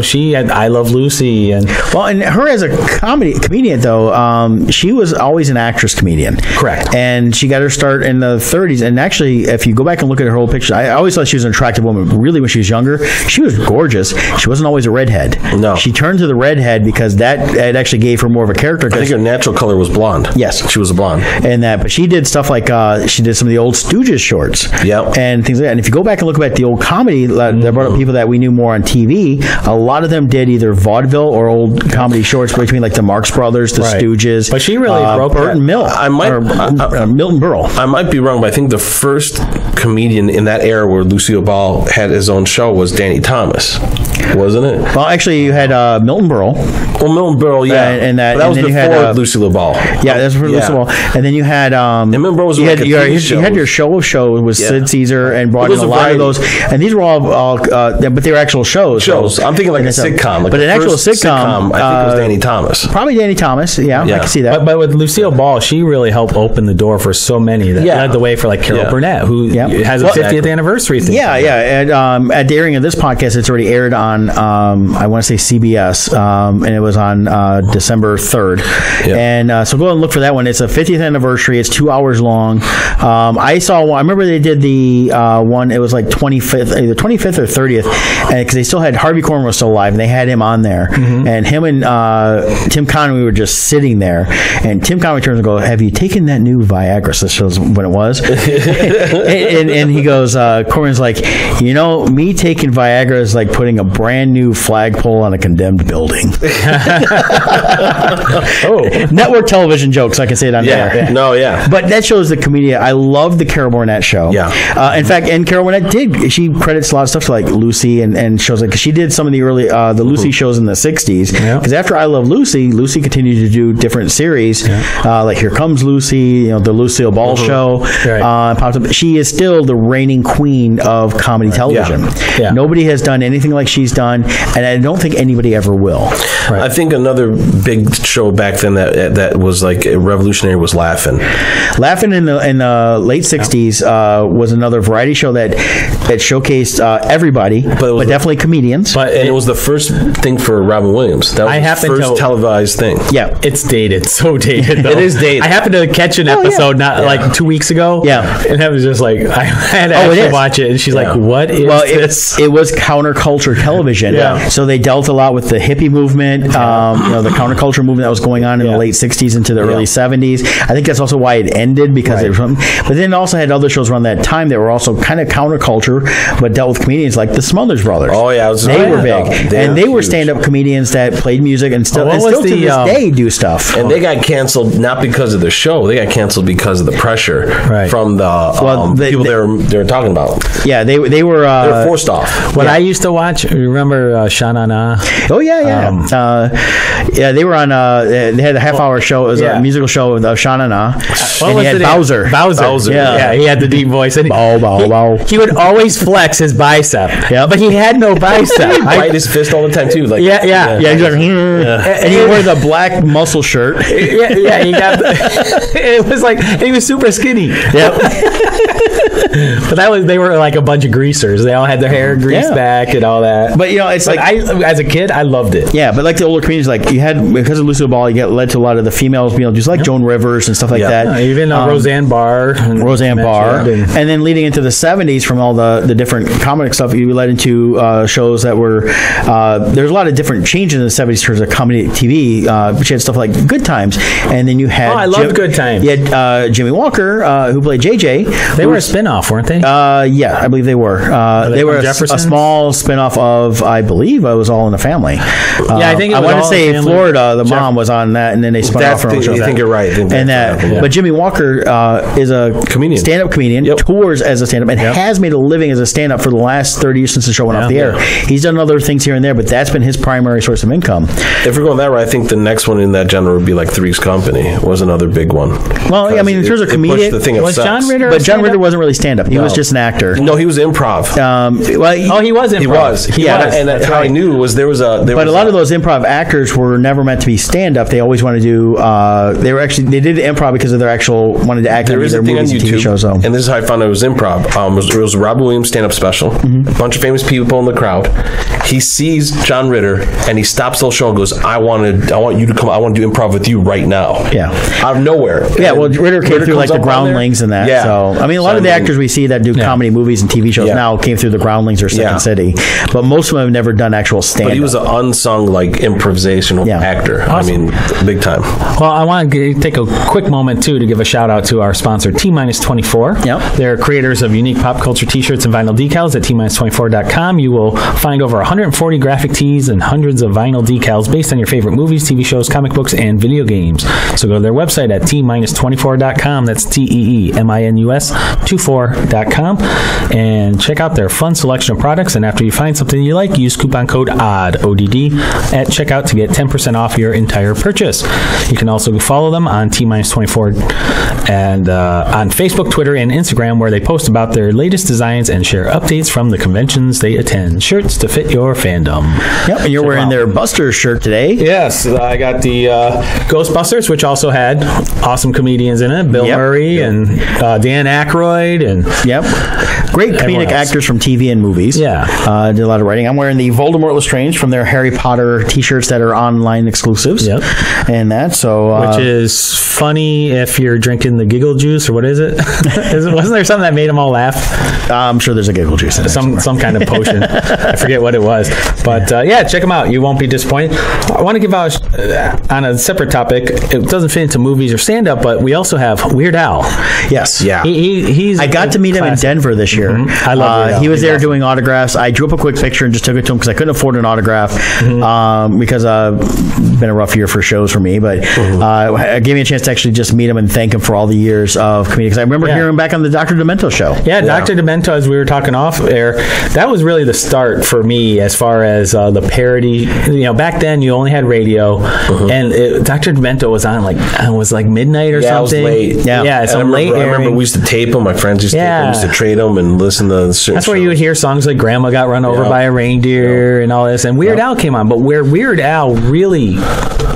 She had I Love Lucy, and her as a comedian though, she was always an actress comedian. Correct. And she got her start in the 30s. And actually, if you go back and look at her whole picture, I always thought she was an attractive woman. Really, when she was younger, she was gorgeous. She wasn't always a redhead. No. She turned to the redhead because it actually gave her more of a character. I think her natural color was blonde. Yes. She was a blonde. But she did stuff like she did some of the old Stooges shorts. Yep. And things like that. And if you go back and look at the old comedy that brought up people people that we knew more on TV, a lot of them did either vaudeville or old comedy shorts between like the Marx Brothers, the Stooges. But she really broke Burton Mill. Milton Berle. I might be wrong, but I think the first comedian in that era where Lucille Ball had his own show was Danny Thomas, wasn't it? Well, actually, you had Milton Berle. Well, Milton Berle, yeah, and that but that was before Lucille Ball. Yeah, that's before Lucille Ball. And then you had and Milton Berle was you like had your show with Sid Caesar and brought in a lot of those, and these were all but they were actual shows. I'm thinking like a sitcom, like but an actual sitcom. I think it was Danny Thomas. Probably Danny Thomas. Yeah, I can see that. But with Lucille Ball, she really helped open the door for so many that led the way for like Carol Burnett, who has a 50th anniversary thing. Yeah. And at the airing of this podcast, it's already aired on I want to say CBS, and it was on December 3rd. And so go and look for that one. It's a 50th anniversary. It's 2 hours long. I saw one. I remember they did the one. It was like 25th, either 25th or 30th, because they still had Harvey Korman was still alive, and they had him on there. And him and Tim Conway were just sitting there, and Tim Conway turns and goes, "Have you taken that new Viagra?" So this shows when it was, and he goes, Corman's like, me taking Viagra is like putting a brand new flagpole on a condemned building. Network television jokes, I can say it on there. But that shows the comedian. I love the Carol Burnett show. In fact, and Carol Burnett she credits a lot of stuff to like Lucy and shows like, cause she did some of the early the Lucy shows in the 60s. Because after I Love Lucy continued to do different series, like Here Comes Lucy, the Lucille Ball show. Popped up. She is still the reigning queen of comedy television. Nobody has done anything like she's done, and I don't think anybody ever will. I think another big show back then that was like revolutionary was Laugh-In. Laugh-In in the late 60s was another variety show that showcased everybody, but definitely comedians. And it was the first thing for Robin Williams. That was the first televised thing. Yeah, it's dated, so dated. Though. It is dated. I happened to catch an episode like 2 weeks ago. And I was just like, I had to actually watch it, and she's like, "What is this?" It was counterculture television. So they dealt a lot with the hippie movement, the counterculture movement that was going on in the late 60s into the early 70s. I think that's also why it ended, because they were something. But then also had other shows around that time that were also kind of counterculture, but dealt with comedians like the Smothers Brothers. They were big, and they were stand-up comedians that played music and still to this day do stuff. And they got canceled not because of the show; they got canceled because of the pressure from the people they were talking about. Yeah, they were forced off. What I used to watch, remember Sha Na Na? Oh yeah. They were on. They had a half-hour show. It was a musical show of Sha Na Na. And he had Bowser. Yeah, he had the deep voice. And he would always flex his bicep. But he had no bicep. He'd bite his fist all the time too. Like, He's like, and he wore the black muscle shirt. He got. It was like he was super skinny. But they were like a bunch of greasers. They all had their hair greased back and all that. But it's like as a kid, I loved it. Yeah, but like the older comedians, like you had, because of Lucille Ball, you led to a lot of the females being just like Joan Rivers and stuff like that. Even Roseanne Barr. And then leading into the 70s, from all the different comic stuff, you led into shows that were there's a lot of different changes in the 70s in terms of comedy TV. But you had stuff like Good Times, and then you had I loved Good Times. You had Jimmy Walker, who played JJ. They were a spinoff, weren't they? Yeah, I believe they were. They were a small spinoff of, I believe, it was All in the Family. I think I want to say Florida. The mom was on that, and then they spun off from. I think you're right. But Jimmy Walker is a comedian, stand-up comedian, tours as a stand-up, and has made a living as a stand-up for the last 30 years since the show went off the air. He's done other things here and there, but that's been his primary source of income. If we're going that way, I think the next one in that genre would be like Three's Company. Was another big one. Well, I mean, in terms of comedian, was John Ritter, but John Ritter wasn't really stand-up. He was just an actor. No, he was improv. He was improv. He was. And that's how I knew was there was a. But a lot of those improv actors were never meant to be stand-up. They always wanted to do. They did improv because of their actual wanted to act in their movies and TV shows. And this is how I found out it was improv. It was a Robin Williams stand-up special. A bunch of famous people in the crowd. He sees John Ritter and he stops the whole show and goes, "I want you to come. I want to do improv with you right now." Yeah, out of nowhere. Yeah, well, Ritter came through like the Groundlings and that. Yeah. So I mean, a lot of the actors actors we see that do comedy movies and TV shows now came through the Groundlings or Second City, but most of them have never done actual stand-up. But he was an unsung improvisational actor. Awesome. I mean, big time. Well, I want to take a quick moment too to give a shout out to our sponsor T-24. Yep. They're creators of unique pop culture T-shirts and vinyl decals at T-24.com. You will find over 140 graphic tees and hundreds of vinyl decals based on your favorite movies, TV shows, comic books, and video games. So go to their website at T-24.com. That's TEEMINUS 24.com and check out their fun selection of products. And after you find something you like, use coupon code ODD, ODD, at checkout to get 10% off your entire purchase. You can also follow them on T-24 and on Facebook, Twitter, and Instagram, where they post about their latest designs and share updates from the conventions they attend. Shirts to fit your fandom. Yep, and you're wearing their Busters shirt today. Yes, I got the Ghostbusters, which also had awesome comedians in it. Bill Murray and Dan Aykroyd. And great comedic actors from TV and movies. Yeah. Did a lot of writing. I'm wearing the Voldemort Lestrange from their Harry Potter t-shirts that are online exclusives. Yep. And that, so... which is funny if you're drinking the giggle juice, or what is it? Wasn't there something that made them all laugh? I'm sure there's a giggle juice in it. Some kind of potion. I forget what it was. But check them out. You won't be disappointed. I want to give out, on a separate topic, it doesn't fit into movies or stand-up, but we also have Weird Al. Yes. Yeah. He's I got to meet him in Denver this year. I love Weird Al. He was there doing autographs. I drew up a quick picture and just took it to him because I couldn't afford an autograph because it's been a rough year for shows for me. But it gave me a chance to actually just meet him and thank him for all the years of comedy. Because I remember hearing him back on the Dr. Demento show. Yeah, Dr. Demento, as we were talking off air, that was really the start for me as far as the parody. Back then you only had radio, and Dr. Demento was on like midnight or something. It was late. Yeah, some late. I remember we used to tape them. My friends used to tape them. We used to trade them and listen to certain That's where you would hear songs like Grandma Got Run Over by a Reindeer and all this. And Weird Al came on. But where Weird Al really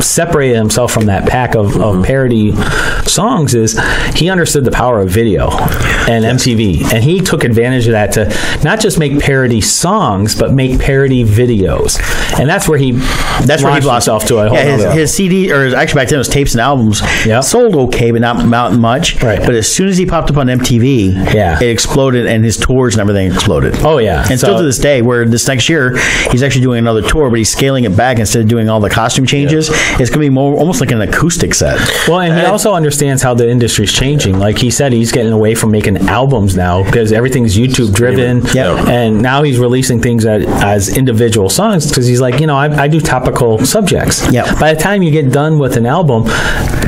separated himself from that pack of parody songs is he understood the power of video and MTV. And he took advantage of that to not just make parody songs, but make parody videos. And that's where he launched himself to a whole his CD, or actually back then it was tapes and albums, sold okay, but not much. Right. But as soon as he popped up on MTV, it exploded, and his tours and everything exploded. Oh, yeah. And still to this day, where this next year, he's actually doing another tour, but he's scaling it back instead of doing all the costume changes. It's going to be more almost like an acoustic set. Well, and he also understands how the industry's changing. Like he said, he's getting away from making albums now because everything's YouTube driven. And now he's releasing things as individual songs because he's like, I do topical subjects. By the time you get done with an album,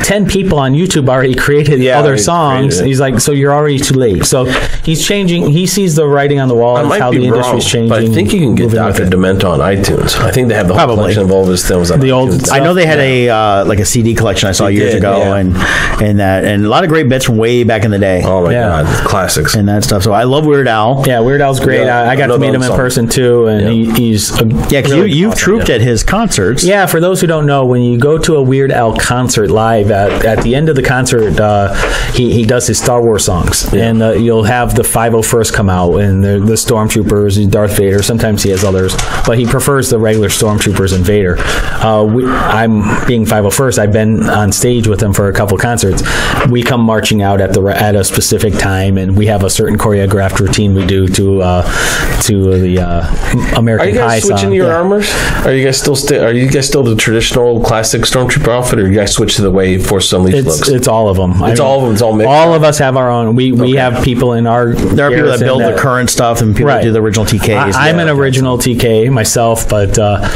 10 people on YouTube already created other songs. He's like, so you're already too late. So he's changing. He sees the writing on the wall of how the industry's changing. But I think you can get Dr. Demento on iTunes. I think they have the whole collection of all of his films on iTunes. I know they had a CD collection I saw years ago, and a lot of great bits from way back in the day. Oh my God, classics and that stuff. So I love Weird Al. Yeah, Weird Al's great. I got to meet him in person too, and he's because you've trooped at his concerts. Yeah, for those who don't know, when you go to a Weird Al concert live, at the end of the concert, he does his Star Wars songs, and you'll have the 501st come out, and the Stormtroopers, and Darth Vader. Sometimes he has others, but he prefers the regular Stormtroopers and Vader. I'm being 501st. I've been on stage with him for a couple concerts. We come marching out at a specific time, and we have a certain choreographed routine we do to the American High song. Are you guys switching your armors? Are you guys still the traditional classic Stormtrooper outfit, or you guys switch to the way Force Unleashed looks? It's all of them. It's all of them. It's all mixed. All of us have our own. We have people in our. There are people that build the current stuff, and people that do the original TKs. I'm an original TK myself, but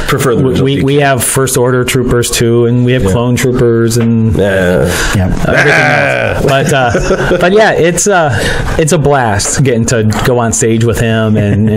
prefer the original TK. We have First Order troopers too, and we have clone troopers and everything else. But yeah, it's a blast getting to go on stage with him, and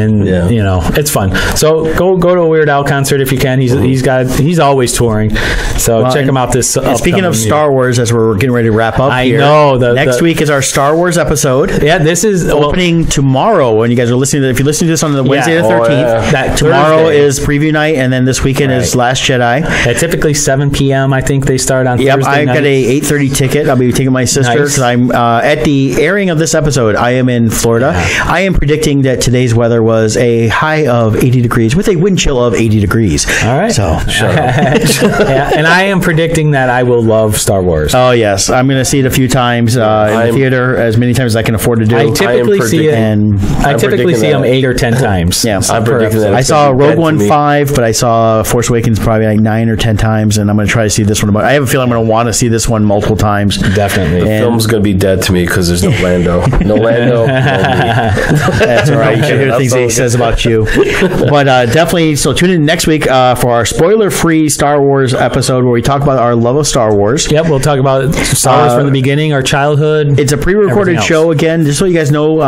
it's fun. So go to a Weird Al concert if you can. He's always touring, so check him out this. Speaking of Star Wars, as we're getting ready to wrap up, I know next week is our Star Wars episode. Yeah, this is opening tomorrow. When you guys are listening, if you're listening to this on the Wednesday the 13th, that tomorrow Thursday is preview night, and then this weekend is Last Jedi. Typically 7 p.m. I think they start on Yep, Thursday I've night. got a 8:30 ticket. I'll be taking my sister Nice. because I'm at the airing of this episode. I am in Florida. I am predicting that today's weather was a high of 80 degrees with a wind chill of 80 degrees. All right. So, Yeah, and I am predicting that I will love Star Wars. oh yes, I'm going to see it a few times in the theater, as many times as I can afford to do. I typically see it. and I typically see them that. 8 or 10 times. Yeah. I'm predicting that. I it's saw gonna be Rogue dead to One me. 5, but I saw Force Awakens probably like 9 or 10 times, and I'm going to try to see this one. But I have a feeling I'm going to want to see this one multiple times. Definitely. The film's going to be dead to me because there's no Lando. No Lando. No me. That's all right. You can hear the things that he says about you. But definitely, so tune in next week for our spoiler-free Star Wars episode where we talk about our love of Star Wars. Yep, we'll talk about Star Wars from the beginning, our childhood. It's a pre-recorded everything else. show again. Just so you guys know,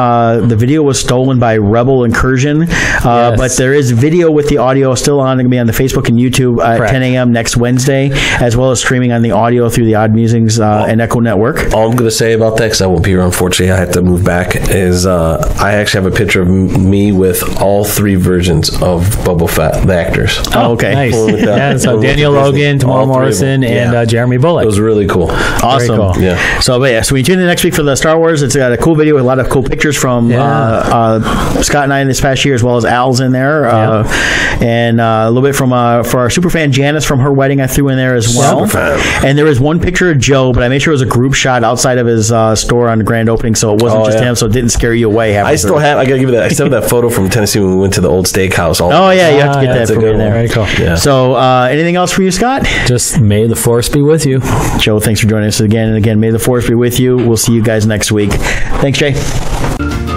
the video was stolen by Rebel Incursion, but there is video with the audio still on. It's going to be on the Facebook and YouTube at Correct. 10 a.m. next Wednesday, as well as streaming on the audio through the Odd Musings and Echo Network. All I'm going to say about that, because I won't be here, unfortunately, I have to move back, is I actually have a picture of me with all 3 versions of Boba Fett, the actors. Oh, okay. Nice. Cool with that. Yeah, so Cool with Daniel the Logan, Tamora all 3 of Morrison, them. and Yeah. Jeremy Bullock. It was really cool. Awesome. Very cool. Yeah. So when you tune in next week for the Star Wars, it's got a cool video with a lot of cool pictures from Scott and I this past year, as well as Al's in there, and a little bit from for our superfan Janice from her wedding I threw in there as well. Superfan. And there was one picture of Joe, but I made sure it was a group shot outside of his store on the grand opening, so it wasn't just him, so it didn't scare you away. I still have, I got to give you that. I still have that photo from Tennessee when we went to the old steakhouse. Oh yeah, you have to get yeah, that that's a from good in there. one. Very cool. Yeah. So anything else for you, Scott? Just may the force be with you. Joe, thanks for joining us again and again. May the force be with you. We'll see you guys next week. Thanks, Jay.